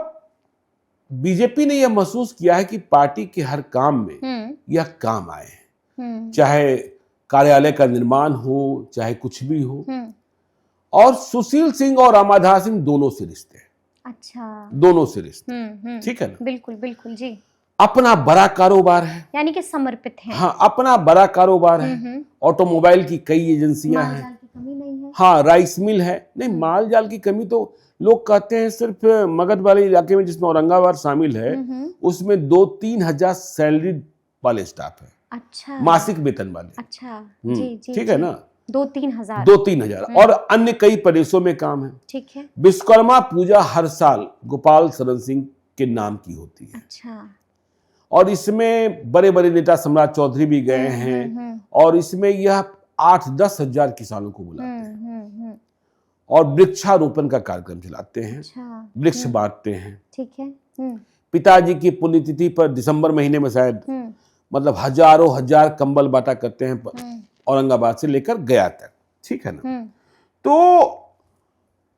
बीजेपी ने यह महसूस किया है कि पार्टी के हर काम में यह काम आए हैं, चाहे कार्यालय का निर्माण हो, चाहे कुछ भी हो। और सुशील सिंह और रामाधार सिंह दोनों से रिश्ते हैं। अच्छा। दोनों से रिश्ते। ठीक है ना, बिल्कुल बिल्कुल जी। अपना बड़ा कारोबार है, यानी कि समर्पित है। हाँ, अपना बड़ा कारोबार है। ऑटोमोबाइल की कई एजेंसियां हैं। माल जाल की कमी नहीं है। हाँ, राइस मिल है। नहीं, माल जाल की कमी तो लोग कहते हैं सिर्फ मगध वाले इलाके में, जिसमें औरंगाबाद शामिल है, उसमें 2-3 हजार सैलरी वाले स्टाफ है। अच्छा। मासिक वेतन वाले। अच्छा। जी, ठीक है ना, 2-3 हजार। और अन्य कई प्रदेशों में काम है। ठीक है। विश्वकर्मा पूजा हर साल गोपाल शरण सिंह के नाम की होती है। अच्छा। और इसमें बड़े बड़े नेता सम्राट चौधरी भी गए हैं, और इसमें यह 8-10 हजार किसानों को बुलाते हैं और वृक्षारोपण का कार्यक्रम चलाते हैं। अच्छा। वृक्ष बांटते हैं। ठीक है। पिताजी की पुण्यतिथि पर दिसंबर महीने में शायद मतलब हजारों हजार कंबल बांटा करते हैं, औरंगाबाद से लेकर गया तक। ठीक है ना। तो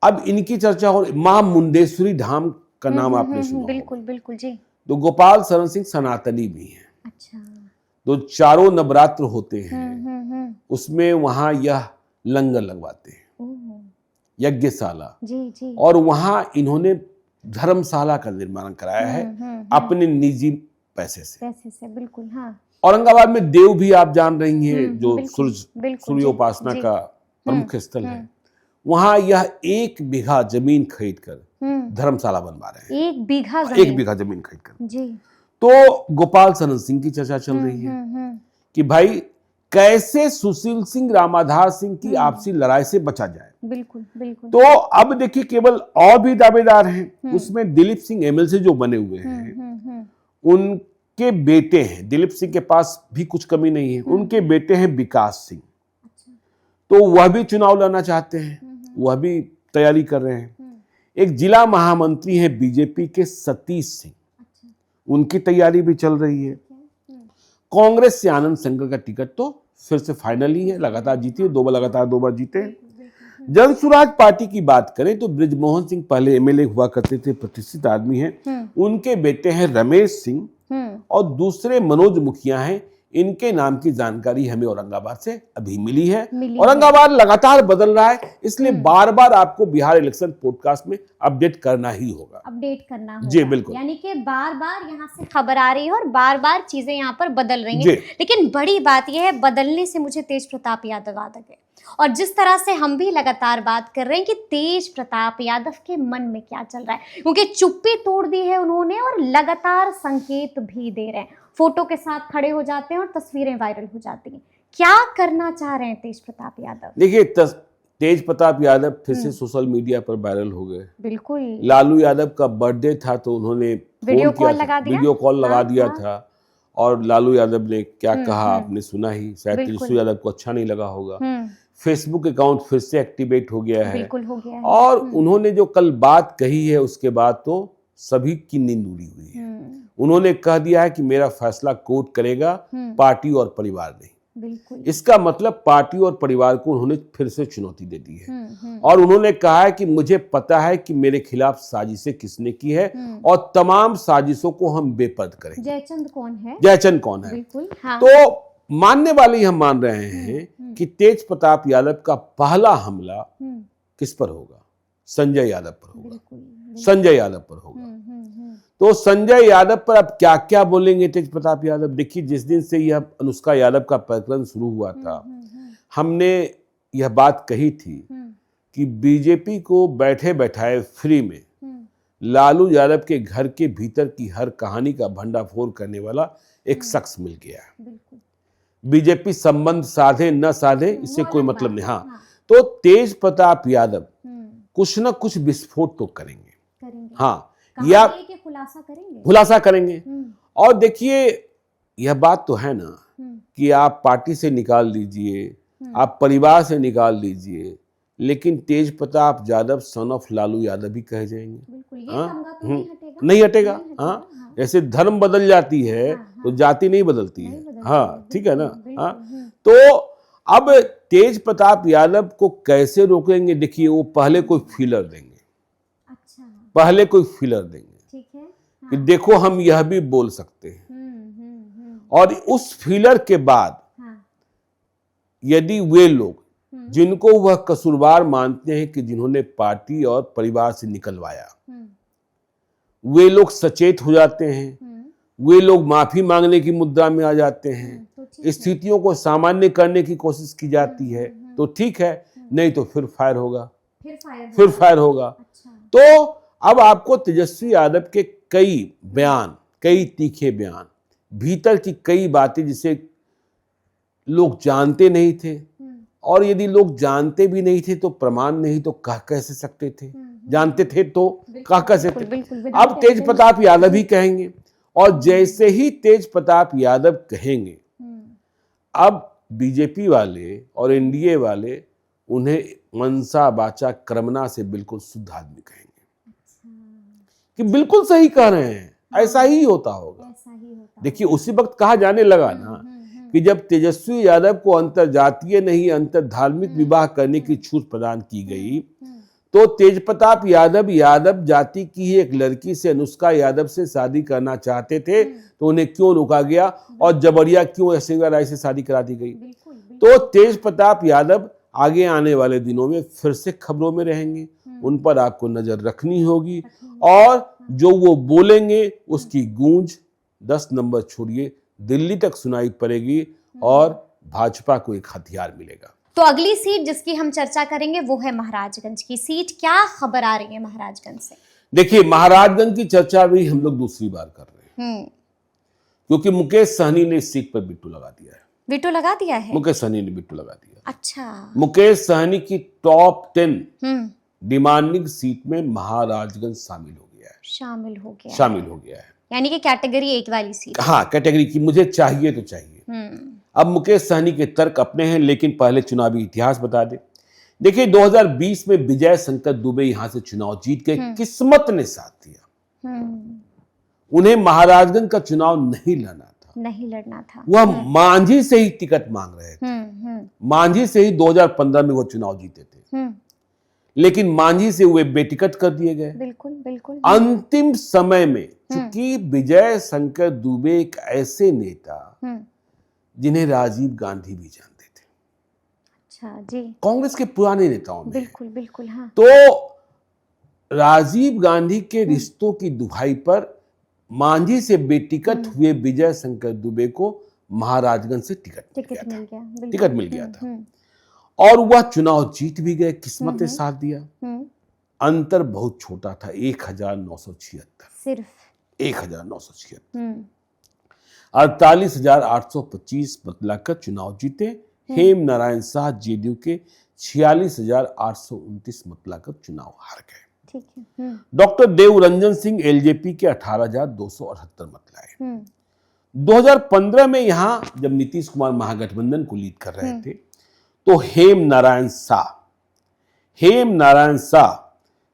अब इनकी चर्चा हो, मां मुंडेश्वरी धाम का नाम आपने सुना। बिल्कुल बिल्कुल जी। तो गोपाल शरण सिंह सनातनी भी हैं। अच्छा। तो चारों नवरात्र होते हैं, उसमें वहां यह लंगर लगवाते हैं, यज्ञशाला। जी जी। और वहां इन्होंने धर्मशाला का निर्माण कराया है अपने निजी पैसे से। बिल्कुल हाँ। औरंगाबाद में देव भी आप जान रही हैं, जो सूर्योपासना का प्रमुख स्थल है, वहां यह 1 बीघा जमीन खरीद कर धर्मशाला बनवा रहे हैं। 1 बीघा जमीन खरीद कर। जी। तो गोपाल शरण सिंह की चर्चा चल रही है कि भाई कैसे सुशील सिंह रामाधार सिंह की आपसी लड़ाई से बचा जाए। बिल्कुल बिल्कुल। तो अब देखिए, केवल और भी दावेदार हैं, उसमें दिलीप सिंह एमएलसी जो बने हुए हैं, उनके बेटे हैं। दिलीप सिंह के पास भी कुछ कमी नहीं है, उनके बेटे हैं विकास सिंह। तो वह भी चुनाव लड़ना चाहते हैं, वह भी तैयारी कर रहे हैं। एक जिला महामंत्री हैं बीजेपी के सतीश सिंह, उनकी तैयारी भी चल रही है। कांग्रेस से आनंद शंकर का टिकट तो फिर से फाइनल ही है, लगातार जीती है, 2 बार जीते हैं। जनसुराज पार्टी की बात करें तो बृजमोहन सिंह पहले एमएलए हुआ करते थे, प्रतिष्ठित आदमी हैं। उनके बेटे हैं रमेश सिंह और दूसरे मनोज मुखिया हैं। इनके नाम की जानकारी हमें औरंगाबाद से अभी मिली है। औरंगाबाद लगातार बदल रहा है, इसलिए बार बार आपको बिहार इलेक्शन पॉडकास्ट में अपडेट करना ही होगा। जी बिल्कुल। यानी कि बार बार यहाँ से खबर आ रही है और बार बार चीजें यहाँ पर बदल रही हैं। लेकिन बड़ी बात यह है, बदलने से मुझे तेज प्रताप यादव याद आ गए। और जिस तरह से हम भी लगातार बात कर रहे हैं कि तेज प्रताप यादव के मन में क्या चल रहा है, क्योंकि चुप्पी तोड़ दी है उन्होंने और लगातार संकेत भी दे रहे हैं। फोटो के साथ खड़े हो जाते हैं और तस्वीरें वायरल हो जाती हैं। क्या करना चाह रहे हैं तेज प्रताप यादव? देखिए, तेज प्रताप यादव फिर से सोशल मीडिया पर वायरल हो गए। बिल्कुल। लालू यादव का बर्थडे था तो उन्होंने वीडियो फोन किया कॉल था, लगा दिया? वीडियो कॉल लगा हाँ, दिया हाँ। था। और लालू यादव ने क्या कहा आपने सुना ही, शायद बिल्कुल। तेजस्वी यादव को अच्छा नहीं लगा होगा। हम्म, फेसबुक अकाउंट फिर से एक्टिवेट हो गया है। बिल्कुल हो गया है। और उन्होंने जो कल बात कही है उसके बाद तो सभी की नींद उड़ी हुई है। उन्होंने कह दिया है कि मेरा फैसला कोर्ट करेगा, पार्टी और परिवार नहीं। बिल्कुल। इसका मतलब पार्टी और परिवार को उन्होंने फिर से चुनौती दे दी है। और उन्होंने कहा है कि मुझे पता है कि मेरे खिलाफ साजिशें किसने की है और तमाम साजिशों को हम बेपर्द करेंगे। जयचंद कौन है? जयचंद कौन है? बिल्कुल। हाँ। तो मानने वाले ही हम मान रहे हैं कि तेज प्रताप यादव का पहला हमला किस पर होगा? संजय यादव पर होगा। बिल्कुल। संजय यादव पर होगा। तो संजय यादव पर अब क्या क्या बोलेंगे तेज प्रताप यादव? देखिए, जिस दिन से यह अनुष्का यादव का प्रकरण शुरू हुआ था, हमने यह बात कही थी कि बीजेपी को बैठे बैठाए फ्री में लालू यादव के घर के भीतर की हर कहानी का भंडाफोड़ करने वाला एक शख्स मिल गया है। बीजेपी संबंध साधे न साधे इससे कोई मतलब नहीं। हाँ, तो तेज प्रताप यादव कुछ न कुछ विस्फोट तो करेंगे। हाँ, या खुलासा करेंगे। और देखिए, यह बात तो है ना कि आप पार्टी से निकाल लीजिए, आप परिवार से निकाल लीजिए, लेकिन तेज प्रताप यादव सन ऑफ लालू यादव भी कहे जाएंगे। हाँ, नहीं हटेगा। हाँ, जैसे धर्म बदल जाती है तो जाति नहीं बदलती है। हाँ, ठीक है ना। हाँ, तो अब तेज प्रताप यादव को कैसे रोकेंगे? देखिए, वो पहले कोई फीलर देंगे। पहले कोई फीलर देंगे। ठीक है। कि देखो, हम यह भी बोल सकते हैं। और उस फीलर के बाद यदि वे लोग जिनको वह कसूरवार मानते हैं कि जिन्होंने पार्टी और परिवार से निकलवाया, वे लोग सचेत हो जाते हैं, वे लोग माफी मांगने की मुद्रा में आ जाते हैं, स्थितियों को सामान्य करने की कोशिश की जाती है, तो ठीक है, नहीं तो फिर फायर होगा। फिर फायर होगा। तो अब आपको तेजस्वी यादव के कई बयान, कई तीखे बयान, भीतर की कई बातें जिसे लोग जानते नहीं थे, और यदि लोग जानते भी नहीं थे तो प्रमाण नहीं तो कह कैसे सकते थे? जानते थे तो कह कैसे सकते? अब तेज प्रताप यादव ही कहेंगे। और जैसे ही तेज प्रताप यादव कहेंगे, अब बीजेपी वाले और एनडीए वाले उन्हें मनसा वाचा कर्मणा से बिल्कुल शुद्ध आदमी कहेंगे कि बिल्कुल सही कह रहे हैं, ऐसा ही होता होगा। देखिए, उसी वक्त कहा जाने लगा ना कि जब तेजस्वी यादव को अंतरजातीय नहीं अंतर धार्मिक विवाह करने की छूट प्रदान की गई, तो तेज प्रताप यादव जाति की ही एक लड़की से, अनुष्का यादव से शादी करना चाहते थे, तो उन्हें क्यों रोका गया और जबरिया क्यों ऐश्वर्या राय से शादी करा दी गई? तो तेज प्रताप यादव आगे आने वाले दिनों में फिर से खबरों में रहेंगे। उन पर आपको नजर रखनी होगी और जो वो बोलेंगे उसकी गूंज 10 नंबर छोड़िए दिल्ली तक सुनाई पड़ेगी और भाजपा को एक हथियार मिलेगा। तो अगली सीट जिसकी हम चर्चा करेंगे वो है महाराजगंज की सीट। क्या खबर आ रही है महाराजगंज से? देखिए, महाराजगंज की चर्चा भी हम लोग दूसरी बार कर रहे हैं क्योंकि मुकेश सहनी ने इस सीट पर बिट्टू लगा दिया है। बिट्टू लगा दिया है? मुकेश सहनी ने बिट्टू लगा दिया। अच्छा। मुकेश सहनी की टॉप 10 डिमांडिंग सीट में महाराजगंज शामिल हो गया है। यानी कि कैटेगरी 1 वाली सीट। हाँ, कैटेगरी की मुझे चाहिए तो चाहिए। अब मुकेश सहनी के तर्क अपने हैं, लेकिन पहले चुनावी इतिहास बता दे। देखिए, 2020 में विजय शंकर दुबे यहां से चुनाव जीत गए। किस्मत ने साथ दिया। उन्हें महाराजगंज का चुनाव नहीं लड़ना था। वह मांझी से ही टिकट मांग रहे थे। मांझी से ही 2015 में वो चुनाव जीते थे, लेकिन मांझी से वे बेटिकट कर दिए गए। बिल्कुल। अंतिम समय में चूंकि विजय शंकर दुबे एक ऐसे नेता जिन्हें राजीव गांधी भी जानते थे। अच्छा जी। कांग्रेस के पुराने नेताओं में। बिल्कुल। हाँ। तो राजीव गांधी के रिश्तों की दुहाई पर मांझी से बेटिकट हुए विजय शंकर दुबे को महाराजगंज से टिकट मिल गया था और वह चुनाव जीत भी गए। किस्मत ने साथ दिया। अंतर बहुत छोटा था, 1976, सिर्फ 1976। 48,825 मत लाकर चुनाव जीते। हेम नारायण शाह जेडीयू के 46,829 मत लाकर चुनाव हार गए। ठीक है। डॉक्टर देवरंजन सिंह एलजेपी के 18,278 मत लाए। 2015 में यहां जब नीतीश कुमार महागठबंधन को लीड कर रहे थे तो हेम नारायण शाह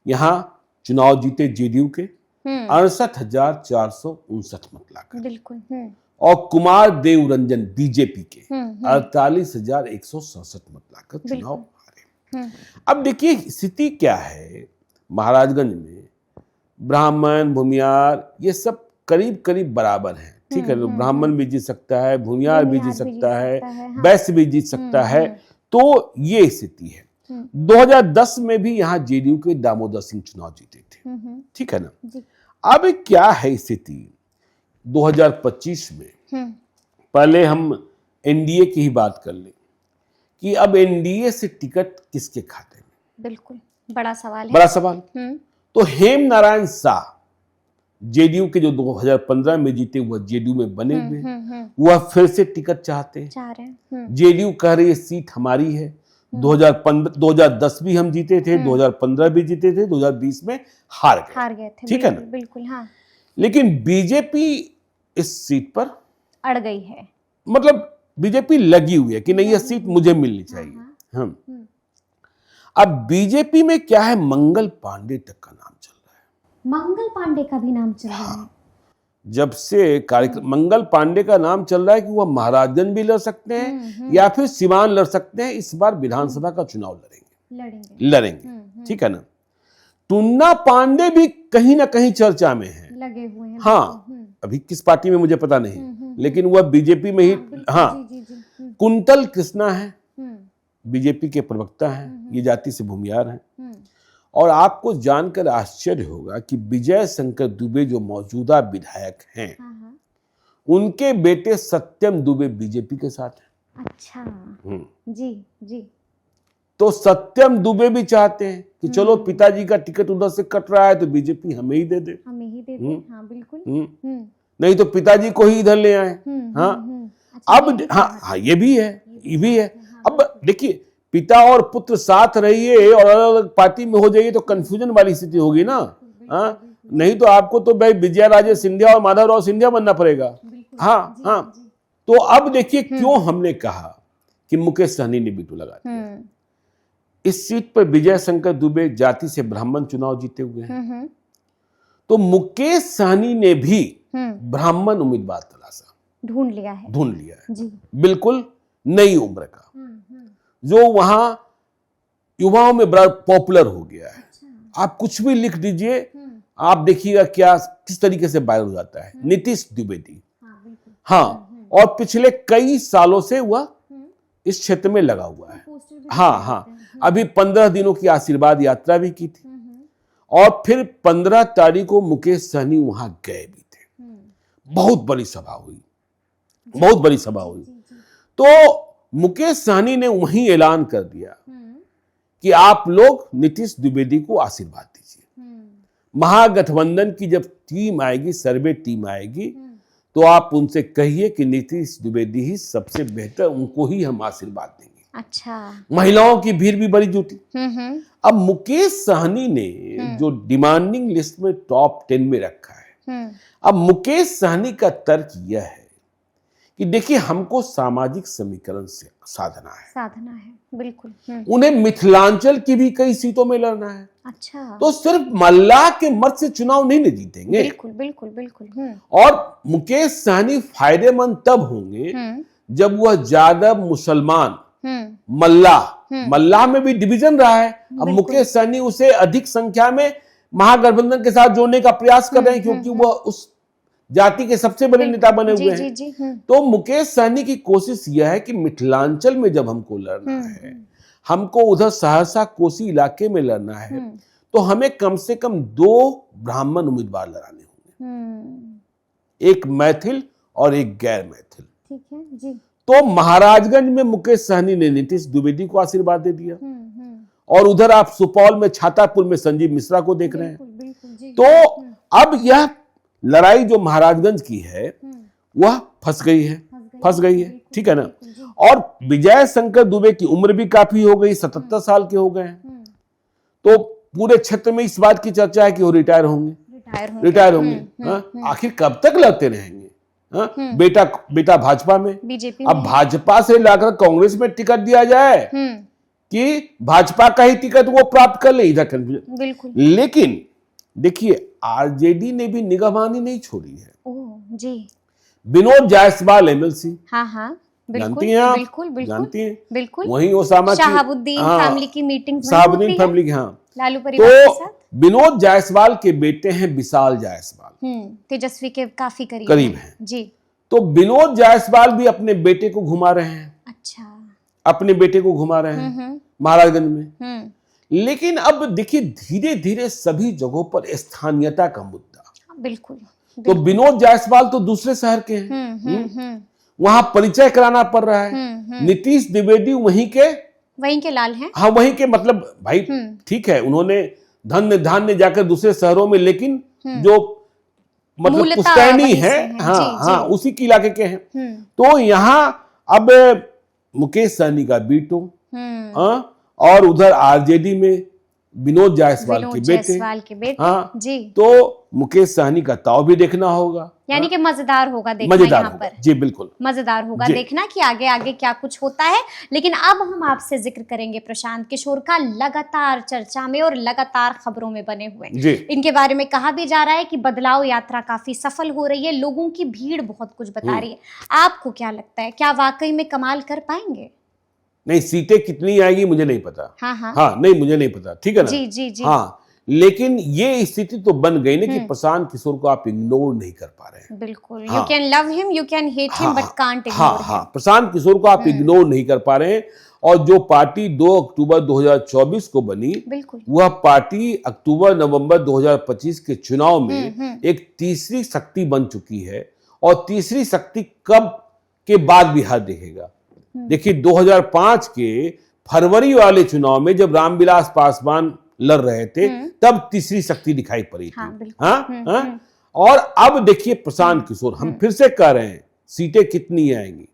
यहां चुनाव जीते जेडीयू के 68,459 मत लाकर। बिल्कुल। और कुमार देवरंजन बीजेपी के 48,167 मत लाकर चुनाव हारे। अब देखिए स्थिति क्या है, महाराजगंज में ब्राह्मण भूमियार ये सब करीब करीब बराबर हैं। ठीक है, ब्राह्मण भी जीत सकता है, भूमियार भी जीत सकता है, वैश्य भी जीत सकता है। तो ये स्थिति है। 2010 में भी यहां जेडीयू के दामोदर सिंह चुनाव जीते थे। ठीक है ना। अब क्या है स्थिति 2025 में? पहले हम एनडीए की ही बात कर लें कि अब एनडीए से टिकट किसके खाते में? बिल्कुल बड़ा सवाल है। बड़ा सवाल। तो हेम नारायण शाह जेडीयू के जो 2015 में जीते वह जेडीयू में बने हुए हैं, वह फिर से टिकट चाहते हैं। जेडीयू कह रही है सीट हमारी है। 2010 भी हम जीते थे, 2015 भी जीते थे, 2020 में हार गए थे। ठीक है ना। बिल्कुल। हाँ। लेकिन बीजेपी इस सीट पर अड़ गई है। मतलब बीजेपी लगी हुई है कि नहीं यह सीट मुझे मिलनी चाहिए। हम अब बीजेपी में क्या है, मंगल पांडे तक का नाम चल रहा है। मंगल पांडे का भी नाम चल रहा है। जब से कार्यक्रम मंगल पांडे का नाम चल रहा है कि वह महाराजगंज भी लड़ सकते हैं या फिर सीवान लड़ सकते हैं। इस बार विधानसभा का चुनाव लड़ेंगे। ठीक है ना। टुन्ना पांडे भी कहीं ना कहीं चर्चा में है, लगे हुए हैं। हाँ, अभी किस पार्टी में मुझे पता नहीं, लेकिन वह बीजेपी में ही। हाँ, कुंतल कृष्णा है, बीजेपी के प्रवक्ता हैं, ये जाति से भूमियार हैं। और आपको जानकर आश्चर्य होगा कि विजय शंकर दुबे जो मौजूदा विधायक हैं, उनके बेटे सत्यम दुबे बीजेपी के साथ हैं। अच्छा। जी। तो सत्यम दुबे भी चाहते हैं कि चलो पिताजी का टिकट उधर से कट रहा है तो बीजेपी हमें ही दे दे। हाँ, बिल्कुल। नहीं तो पिताजी को ही इधर ले आए। हाँ। अब हाँ ये भी है। अब देखिए पिता और पुत्र साथ रहिए और अलग अलग पार्टी में हो जाइए तो कंफ्यूजन वाली स्थिति होगी ना। हाँ, नहीं तो आपको तो भाई विजया राजे सिंधिया और माधवराव सिंधिया बनना पड़ेगा। हाँ। तो अब देखिए क्यों हमने कहा कि मुकेश सहनी ने बीटू लगा दिया। इस सीट पर विजय शंकर दुबे जाति से ब्राह्मण चुनाव जीते हुए हैं। तो मुकेश सहनी ने भी ब्राह्मण उम्मीदवार तलाशा, ढूंढ लिया है जी। बिल्कुल नई उम्र का, जो वहां युवाओं में बड़ा पॉपुलर हो गया है। आप कुछ भी लिख दीजिए, आप देखिएगा क्या किस तरीके से वायरल हो जाता है। नीतीश द्विवेदी, हाँ, और पिछले कई सालों से वह इस क्षेत्र में लगा हुआ है। हाँ, अभी 15 दिनों की आशीर्वाद यात्रा भी की थी और फिर 15 तारीख को मुकेश सहनी वहां गए भी थे। बहुत बड़ी सभा हुई। तो मुकेश सहनी ने वहीं ऐलान कर दिया कि आप लोग नीतीश द्विवेदी को आशीर्वाद दीजिए। महागठबंधन की जब टीम आएगी, सर्वे टीम आएगी, तो आप उनसे कहिए कि नीतीश द्विवेदी ही सबसे बेहतर, उनको ही हम आशीर्वाद देंगे। अच्छा। महिलाओं की भीड़ भी बड़ी जुटी। अब मुकेश सहनी ने जो डिमांडिंग लिस्ट में टॉप 10 में रखा है। अब मुकेश सहनी का तर्क यह है कि देखिए हमको सामाजिक समीकरण से साधना है। बिल्कुल। उन्हें मिथिलांचल की भी कई सीटों में लड़ना है। अच्छा। तो सिर्फ मल्लाह के मत से चुनाव नहीं न जीतेंगे। बिल्कुल। और मुकेश सहनी फायदेमंद तब होंगे जब वह यादव मुसलमान मल्लाह में भी डिवीजन रहा है। अब मुकेश सहनी उसे अधिक संख्या में महागठबंधन के साथ जोड़ने का प्रयास कर रहे हैं क्योंकि वह उस जाति के सबसे बड़े नेता बने हुए हैं। तो मुकेश सहनी की कोशिश यह है कि मिथिलांचल में जब हमको लड़ना है, हमको उधर सहरसा कोसी इलाके में लड़ना है, तो हमें कम से कम 2 ब्राह्मण उम्मीदवार लड़ाने होंगे, एक मैथिल और एक गैर मैथिल। ठीक है जी। तो महाराजगंज में मुकेश सहनी ने नीतीश द्विवेदी को आशीर्वाद दे दिया और उधर आप सुपौल में छातापुर में संजीव मिश्रा को देख रहे हैं। तो अब यह लड़ाई जो महाराजगंज की है वह फंस गई है, ठीक है ना। और विजय शंकर दुबे की उम्र भी काफी हो गई, 77 साल के हो गए हैं। तो पूरे क्षेत्र में इस बात की चर्चा है कि वो रिटायर होंगे। आखिर कब तक लड़ते रहेंगे? बेटा भाजपा में, बीजेपी अब भाजपा से लाकर कांग्रेस में टिकट दिया जाए कि भाजपा का ही टिकट वो प्राप्त कर ले, इधर कंफ्यूजन। बिल्कुल। लेकिन देखिए आरजेडी ने भी निगहबानी नहीं छोड़ी है। ओह जी। विनोद जायसवाल एमएलसी, हाँ जानती हैं आप? बिल्कुल जानती हैं? बिल्कुल। वहीं ओसामा की शहाबुद्दीन फैमिली की मीटिंग शहाबुद्दीन फैमिली की, हाँ। लालू परिवार के तो साथ। विनोद जायसवाल के बेटे हैं विशाल जायसवाल, तेजस्वी के काफी करीब हैं जी। तो विनोद जायसवाल भी अपने बेटे को घुमा रहे हैं, अच्छा, अपने बेटे को घुमा रहे हैं महाराजगंज में। लेकिन अब देखिए धीरे धीरे सभी जगहों पर स्थानीयता का मुद्दा। बिल्कुल। तो विनोद जायसवाल तो दूसरे शहर के हैं, वहां परिचय कराना पड़ रहा है। नीतीश द्विवेदी वहीं के लाल हैं। हाँ वहीं के, मतलब भाई ठीक है उन्होंने धन्य धान्य जाकर दूसरे शहरों में, लेकिन जो मतलब पुश्तैनी है, हाँ उसी के इलाके के हैं। तो यहाँ अब मुकेश सहनी का बीटो, और उधर आरजेडी में विनोद जायसवाल के बेटे, हाँ जी। तो मुकेश सहनी का ताव भी देखना होगा, यानी कि मजेदार होगा देखना यहाँ पर। जी बिल्कुल मजेदार होगा देखना कि आगे आगे क्या कुछ होता है। लेकिन अब हम आपसे जिक्र करेंगे प्रशांत किशोर का, लगातार चर्चा में और लगातार खबरों में बने हुए। इनके बारे में कहा भी जा रहा है कि बदलाव यात्रा काफी सफल हो रही है, लोगों की भीड़ बहुत कुछ बता रही है। आपको क्या लगता है, क्या वाकई में कमाल कर पाएंगे? नहीं, सीटें कितनी आएगी मुझे नहीं पता। हाँ नहीं मुझे नहीं पता, ठीक है ना। जी। हाँ लेकिन ये स्थिति तो बन गई ना कि प्रशांत किशोर को आप इग्नोर नहीं कर पा रहे हैं। बिल्कुल। You can love him, you can hate him, but can't ignore him. हाँ प्रशांत किशोर को आप इग्नोर नहीं कर पा रहे हैं। और जो पार्टी 2 अक्टूबर 2024 को बनी, वह पार्टी अक्टूबर नवंबर 2025 के चुनाव में एक तीसरी शक्ति बन चुकी है। और तीसरी शक्ति कब के बाद बिहार देखेगा? देखिए 2005 के फरवरी वाले चुनाव में जब रामविलास पासवान लड़ रहे थे, तब तीसरी शक्ति दिखाई पड़ी थी। हाँ? और अब देखिए प्रशांत किशोर, हम फिर से कह रहे हैं सीटें कितनी आएंगी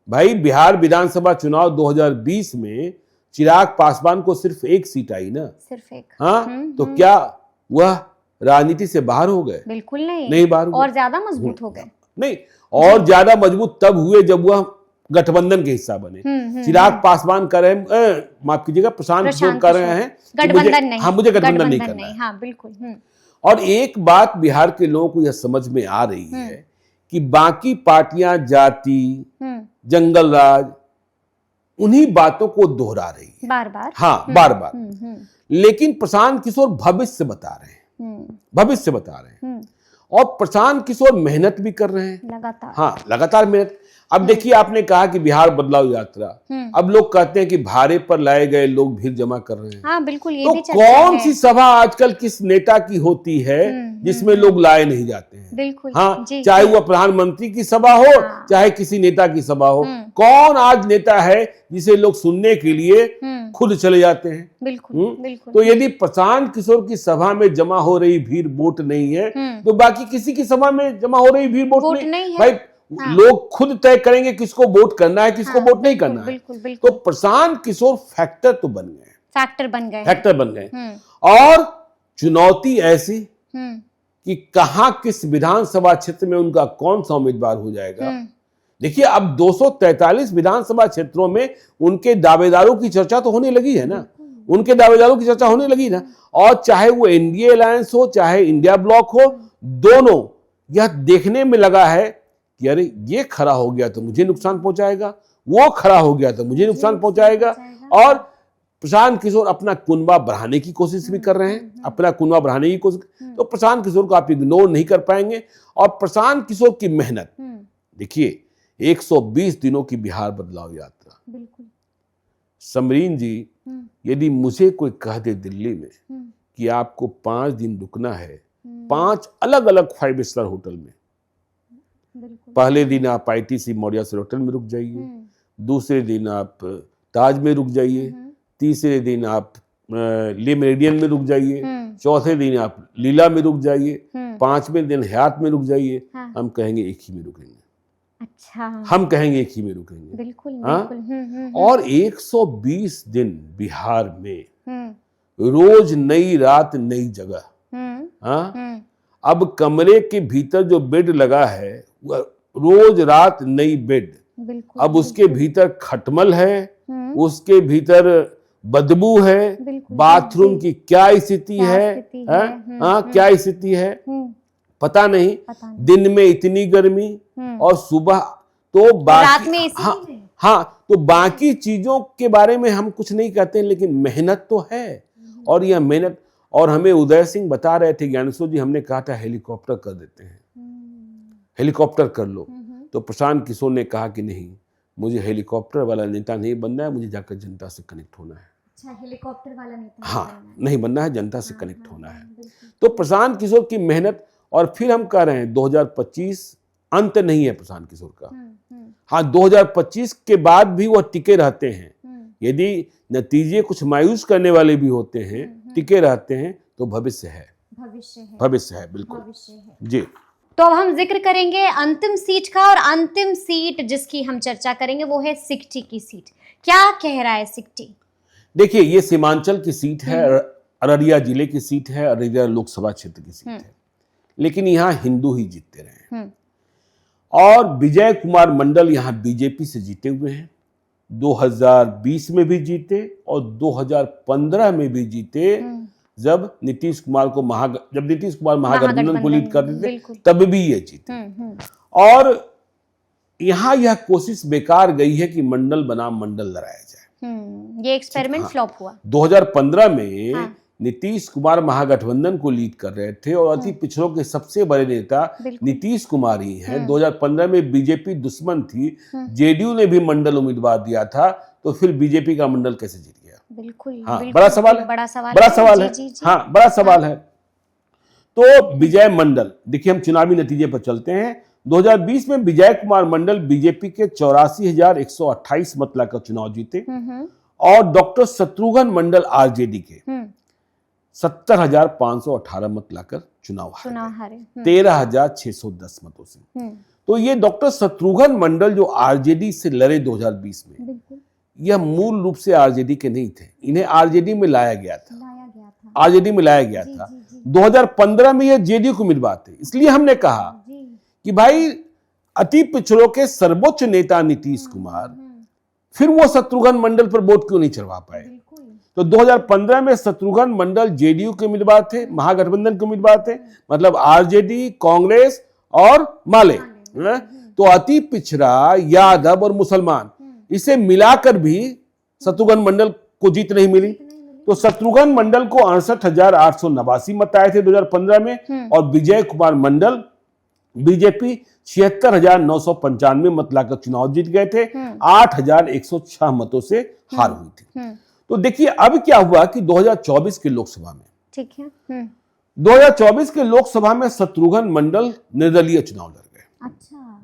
भाई। बिहार विधानसभा चुनाव 2020 में चिराग पासवान को सिर्फ 1 सीट आई ना, सिर्फ 1। हाँ तो क्या वह राजनीति से बाहर हो गए? बिल्कुल नहीं बाहर, और ज्यादा मजबूत हो गए। नहीं, और ज्यादा मजबूत तब हुए जब वह गठबंधन के हिस्सा बने। चिराग पासवान कर रहे हैं, माफ कीजिएगा प्रशांत किशोर कर रहे हैं गठबंधन नहीं। हाँ मुझे गठबंधन नहीं करना है। हाँ बिल्कुल। और एक बात बिहार के लोगों को यह समझ में आ रही है कि बाकी पार्टियां जाति, जंगल राज, उन्हीं बातों को दोहरा रही है बार बार। हाँ बार बार। लेकिन प्रशांत किशोर भविष्य बता रहे हैं, और प्रशांत किशोर मेहनत भी कर रहे हैं लगातार। हाँ लगातार मेहनत। अब देखिए आपने कहा कि बिहार बदलाव यात्रा, अब लोग कहते हैं कि भाड़े पर लाए गए लोग भीड़ जमा कर रहे हैं। हाँ बिल्कुल, ये भी कौन सी सभा आजकल किस नेता की होती है जिसमें लोग लाए नहीं जाते हैं? बिल्कुल। हाँ चाहे वह प्रधानमंत्री की सभा हो, चाहे किसी नेता की सभा हो, कौन आज नेता है जिसे लोग सुनने के लिए खुद चले जाते हैं? बिल्कुल। तो यदि प्रशांत किशोर की सभा में जमा हो रही भीड़ वोट नहीं है, तो बाकी किसी की सभा में जमा हो रही भीड़ वोट नहीं है। भाई लोग खुद तय करेंगे किसको वोट करना है, किसको वोट नहीं करना है। तो प्रशांत किशोर फैक्टर तो बन गए, फैक्टर बन गए। और चुनौती ऐसी कि कहां किस विधानसभा क्षेत्र में उनका कौन सा उम्मीदवार हो जाएगा। देखिए अब 243 विधानसभा क्षेत्रों में उनके दावेदारों की चर्चा तो होने लगी है ना, और चाहे वो एनडीए अलायंस हो, चाहे इंडिया ब्लॉक हो, दोनों यह देखने में लगा है कि अरे ये खड़ा हो गया तो मुझे नुकसान पहुंचाएगा, वो खड़ा हो गया तो मुझे नुकसान पहुंचाएगा। और प्रशांत किशोर अपना कुनबा बढ़ाने की कोशिश भी कर रहे हैं, तो प्रशांत किशोर को आप इग्नोर नहीं कर पाएंगे। और प्रशांत किशोर की मेहनत देखिए, 120 दिनों की बिहार बदलाव यात्रा। समरीन जी, यदि मुझे कोई कह दे दिल्ली में कि आपको 5 दिन रुकना है 5 अलग अलग 5 स्टार होटल में, पहले दिन आप आईटीसी मौर्या होटल में रुक जाइए, दूसरे दिन आप ताज में रुक जाइए, तीसरे दिन आप ले मेरिडियन में रुक जाइए, चौथे दिन आप लीला में रुक जाइए, 5वें दिन हयात में रुक जाइए, हम कहेंगे एक ही में रुकेंगे। अच्छा। हम कहेंगे एक ही में रुकेंगे। बिल्कुल हाँ? बिल्कुल। और 120 दिन बिहार में हम्म रोज नई रात नई जगह। हम्म हाँ? हम्म अब कमरे के भीतर जो बेड लगा है वह रोज रात नई बेड। बिल्कुल। अब उसके भीतर खटमल है, हम्म उसके भीतर बदबू है, बिल्कुल, बाथरूम की क्या स्थिति क्या है, स्थिति हाँ? है, हाँ, क्या स्थिति है पता नहीं। पता नहीं। दिन में इतनी गर्मी और सुबह तो रात बाकी में इसी हाँ में। हाँ, तो बाकी चीजों के बारे में हम कुछ नहीं कहते, लेकिन मेहनत तो है। और यह मेहनत, और हमें उदय सिंह बता रहे थे, ज्ञानेश्वर जी, हमने कहा था हेलीकॉप्टर कर देते हैं, हेलीकॉप्टर कर लो। तो प्रशांत किशोर ने कहा कि नहीं, मुझे हेलीकॉप्टर वाला नेता नहीं बनना है, मुझे जाकर जनता से कनेक्ट होना है। अच्छा, हेलीकॉप्टर वाला नेता हाँ, नहीं बनना है, जनता से कनेक्ट होना है। तो प्रशांत किशोर की मेहनत, और फिर हम कह रहे हैं 2025 अंत नहीं है प्रशांत किशोर का। हाँ, 2025 के बाद भी वह टिके रहते हैं। यदि नतीजे कुछ मायूस करने वाले भी होते हैं, टिके रहते हैं, तो भविष्य है, भविष्य है, बिल्कुल जी। तो अब हम जिक्र करेंगे अंतिम सीट का, और अंतिम सीट जिसकी हम चर्चा करेंगे वो है सिकटी की सीट। क्या कह रहा है सिकटी? देखिए, ये सीमांचल की सीट है, अररिया जिले की सीट है, अररिया लोकसभा क्षेत्र की सीट है, लेकिन यहाँ हिंदू ही जीतते रहे हैं। और विजय कुमार मंडल यहाँ बीजेपी से जीते हुए हैं। 2020 में भी जीते और 2015 में भी जीते, जब नीतीश कुमार महागठबंधन को लीड कर रहे थे, तब भी ये जीते। और यहाँ यह कोशिश बेकार गई है कि मंडल बनाम मंडल लड़ाया जाए। ये एक्सपेरिमेंट फ्लॉप हुआ। 2015 में नीतीश कुमार महागठबंधन को लीड कर रहे थे और अति पिछड़ों के सबसे बड़े नेता नीतीश कुमार ही हैं। 2015 में बीजेपी दुश्मन थी, जेडीयू ने भी मंडल उम्मीदवार दिया था, तो फिर बीजेपी का मंडल कैसे जीत गया? बिल्कुल, हाँ, बिल्कुल, बड़ा सवाल है, बड़ा सवाल है। जी। हाँ, बड़ा सवाल है। तो विजय मंडल, देखिए हम चुनावी नतीजे पर चलते हैं। 2020 में विजय कुमार मंडल बीजेपी के 84,128 मत लाकर चुनाव जीते, और डॉक्टर शत्रुघ्न मंडल आरजेडी के 70,518 मत लाकर चुनाव हारे 13,610 मतों से। तो ये डॉक्टर शत्रुघ्न मंडल जो आरजेडी से लड़े 2020 में, यह मूल रूप से आरजेडी के नहीं थे, इन्हें आरजेडी में लाया गया था, आरजेडी में लाया गया था। 2015 में यह जेडीयू के उम्मीदवार थे। इसलिए हमने कहा कि भाई, अति पिछड़ों के सर्वोच्च नेता नीतीश कुमार, फिर वो शत्रुघ्न मंडल पर वोट क्यों नहीं चढ़वा पाए? तो 2015 में शत्रुघ्न मंडल जेडीयू के उम्मीदवार थे, महागठबंधन के उम्मीदवार थे, मतलब आरजेडी, कांग्रेस और माले। तो अति पिछड़ा, यादव और मुसलमान, इसे मिलाकर भी शत्रुघ्न मंडल को जीत नहीं मिली। तो शत्रुघ्न मंडल को 68,889 मत आए थे 2015 में, और विजय कुमार मंडल बीजेपी 76,995 मत लाकर चुनाव जीत गए थे। 8,106 मतों से हार हुई थी। तो देखिए अब क्या हुआ कि 2024 के लोकसभा में, ठीक है, 2024 के लोकसभा में शत्रुघ्न मंडल निर्दलीय चुनाव लड़ गए। अच्छा,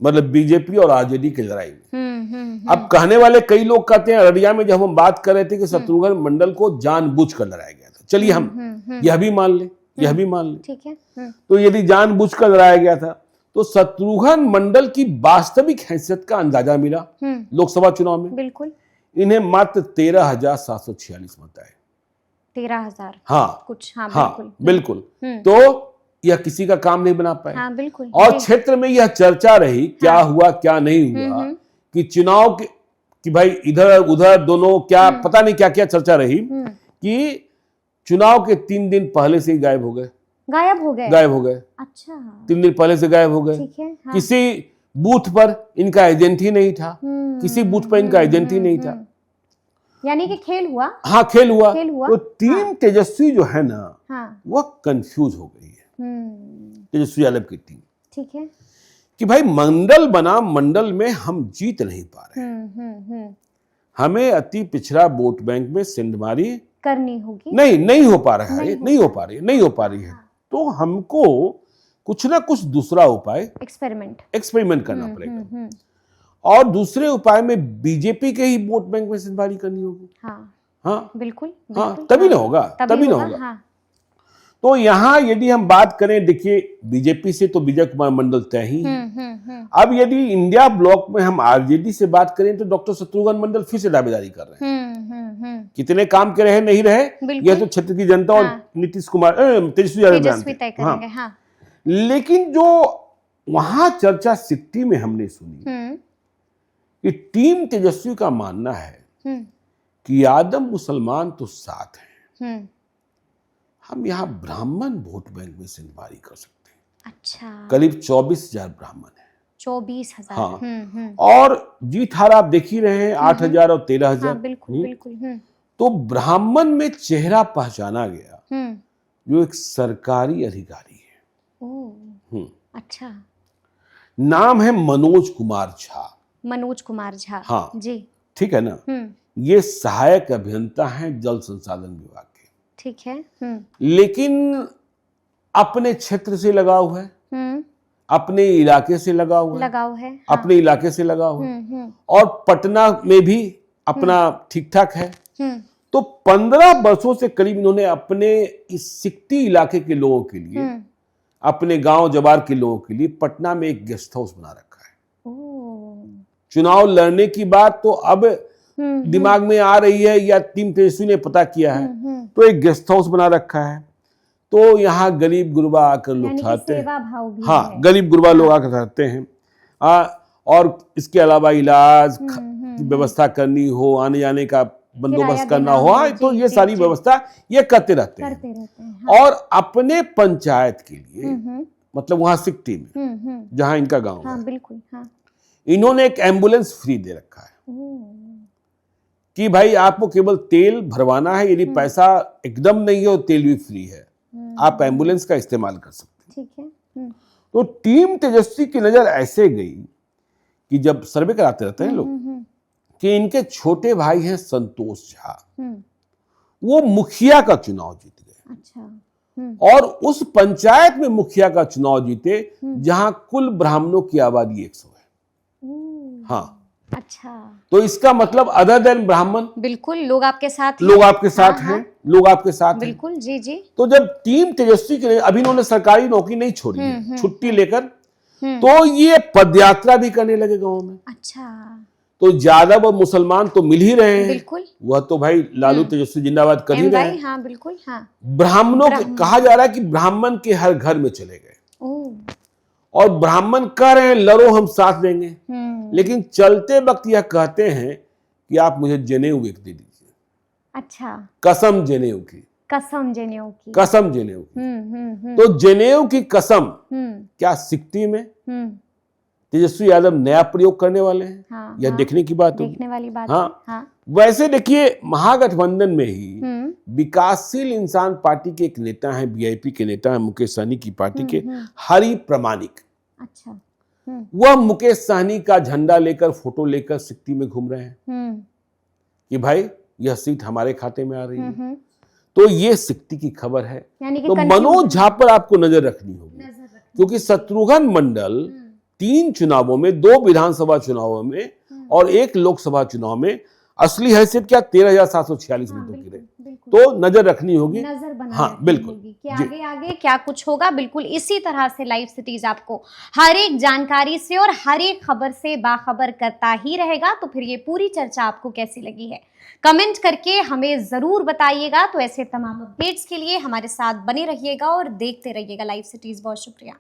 मतलब बीजेपी और आरजेडी की लड़ाई में। अब कहने वाले कई लोग कहते हैं, अररिया में जब हम बात कर रहे थे कि शत्रुघ्न मंडल को जानबूझकर लड़ाया गया था, चलिए हम यह भी मान ले, यह भी मान ले, ठीक है। तो यदि जानबूझकर लड़ाया गया था, तो शत्रुघ्न मंडल की वास्तविक हैसियत का अंदाजा मिला लोकसभा चुनाव में। बिल्कुल, इन्हें मात्र 13,746 मत आए। 13,000 हाँ कुछ, हाँ बिल्कुल। तो यह किसी का काम नहीं बना पाए। हाँ, बिल्कुल। और क्षेत्र में यह चर्चा रही, क्या हुआ क्या नहीं हुआ, कि चुनाव के, कि भाई इधर उधर दोनों क्या, पता नहीं क्या क्या चर्चा रही, कि चुनाव के 3 दिन पहले से ही गायब हो गए। अच्छा, 3 दिन पहले से गायब हो गए। हाँ। किसी बूथ पर इनका एजेंट ही नहीं था, किसी बूथ पर इनका एजेंट ही नहीं था। यानी कि खेल हुआ। हाँ, खेल हुआ। तो टीम तेजस्वी जो है ना, वह कंफ्यूज हो गई है, तेजस्वी यादव की टीम, ठीक है, कि भाई मंडल बनाम मंडल में हम जीत नहीं पा रहे, हमें अति पिछड़ा वोट बैंक में सिंधमारी करनी होगी। नहीं हो पा रहा है, नहीं हो पा रही है। तो हमको कुछ ना कुछ दूसरा उपाय, एक्सपेरिमेंट करना पड़ेगा, और दूसरे उपाय में बीजेपी के ही वोट बैंक में सिंधमारी करनी होगी। हाँ, बिल्कुल, हाँ, तभी ना होगा। तो यहाँ यदि हम बात करें, देखिए बीजेपी से तो विजय कुमार मंडल तय ही है। अब यदि इंडिया ब्लॉक में हम आरजेडी से बात करें तो डॉक्टर शत्रुघ्न मंडल फिर से दावेदारी कर रहे हैं। कितने काम के रहे नहीं रहे यह तो क्षेत्र की जनता और नीतीश कुमार तेजस्वी यादव जानते हैं। हाँ। लेकिन जो वहां चर्चा सिट्टी में हमने सुनी कि टीम तेजस्वी का मानना है कि यादव मुसलमान तो साथ हैं, हम यहाँ ब्राह्मण वोट बैंक में से इंक्वायरी कर सकते हैं। अच्छा। करीब 24,000 ब्राह्मण है। 24,000। हाँ। और जीत हार आप देख ही रहे हैं, 8,000 और 13,000। हाँ, बिल्कुल बिल्कुल। तो ब्राह्मण में चेहरा पहचाना गया जो एक सरकारी अधिकारी है। अच्छा। नाम है मनोज कुमार झा। मनोज कुमार झा। हाँ जी, ठीक है ना। ये सहायक अभियंता हैं जल संसाधन विभाग के। ठीक है। लेकिन अपने क्षेत्र से लगाव है, अपने इलाके से लगाव है, हाँ। अपने इलाके से लगाव है और पटना में भी अपना ठीक ठाक है। तो 15 वर्षों से करीब इन्होंने अपने इस सिकटी इलाके के लोगों के लिए, अपने गांव जवार के लोगों के लिए पटना में एक गेस्ट हाउस बना रखा है। चुनाव लड़ने की बात तो अब दिमाग में आ रही है या टीम तेजस्वी ने पता किया है, तो एक गेस्ट हाउस बना रखा है। तो यहाँ गरीब गुरबा आकर लोग ठहरते हैं। हाँ, गरीब गुरबा लोग आकर ठहरते हैं। और इसके अलावा इलाज की व्यवस्था करनी हो, आने जाने का बंदोबस्त करना हो, तो ये सारी व्यवस्था ये करते रहते हैं। और अपने पंचायत के लिए, मतलब वहां सिकटी में जहां इनका गांव है, बिल्कुल, हाँ। इन्होंने एक एम्बुलेंस फ्री दे रखा है कि भाई आपको केवल तेल भरवाना है, यदि पैसा एकदम नहीं है तो तेल भी फ्री है, आप एम्बुलेंस का इस्तेमाल कर सकते हैं। ठीक है। तो टीम तेजस्वी की नजर ऐसे गई कि जब सर्वे कराते रहते हैं लोग कि इनके छोटे भाई हैं संतोष झा, वो मुखिया का चुनाव जीत गए। अच्छा। और उस पंचायत में मुखिया का चुनाव जीते जहां कुल ब्राह्मणों की आबादी 100 है। हाँ। अच्छा। तो इसका मतलब अदर देन ब्राह्मण, बिल्कुल लोग आपके साथ हैं। लोग आपके साथ हैं, लोग आपके साथ हैं। बिल्कुल, जी जी। तो जब टीम तेजस्वी के लिए अभी इन्होंने सरकारी नौकरी नहीं छोड़ी है, छुट्टी लेकर, तो ये पदयात्रा भी करने लगे गांव में। अच्छा। तो यादव और मुसलमान तो मिल ही रहे हैं। बिल्कुल। वह तो भाई लालू तेजस्वी जिंदाबाद कर ही रहे हैं। हाँ, बिल्कुल, हाँ। ब्राह्मणों के कहा जा रहा है कि ब्राह्मण के हर घर में चले गए और ब्राह्मण कह रहे हैं लड़ो हम साथ देंगे, लेकिन चलते वक्त यह कहते हैं कि आप मुझे जनेऊ एक दे दीजिए। अच्छा। कसम जनेऊ की। कसम जनेऊ की। कसम जनेऊ की। तो जनेऊ की कसम क्या सिकटी में तेजस्वी यादव नया प्रयोग करने वाले हैं? हाँ, यह देखने की बात होगी। देखने वाली बात। हाँ, हाँ। वैसे देखिए महागठबंधन में ही विकासशील इंसान पार्टी के एक नेता हैं, वीआईपी के नेता हैं, मुकेश सहनी की पार्टी के हरि प्रमाणिक। अच्छा। वह मुकेश सहनी का झंडा लेकर, फोटो लेकर सिकटी में घूम रहे हैं कि भाई यह सीट हमारे खाते में आ रही है। तो ये सिकटी की खबर है। तो मनोज झा पर आपको नजर रखनी होगी, क्योंकि शत्रुघ्न मंडल 3 चुनावों में, 2 विधानसभा चुनावों में और 1 लोकसभा चुनाव में असली हैसियत क्या 13,746 वोटों की रही। तो नजर रखनी होगी, नजर बना हाँ बिल्कुल कि आगे आगे क्या कुछ होगा। बिल्कुल इसी तरह से लाइव सिटीज आपको हर एक जानकारी से और हर एक खबर से बाखबर करता ही रहेगा। तो फिर ये पूरी चर्चा आपको कैसी लगी है, कमेंट करके हमें जरूर बताइएगा। तो ऐसे तमाम अपडेट्स के लिए हमारे साथ बने रहिएगा और देखते रहिएगा लाइव सिटीज। बहुत शुक्रिया।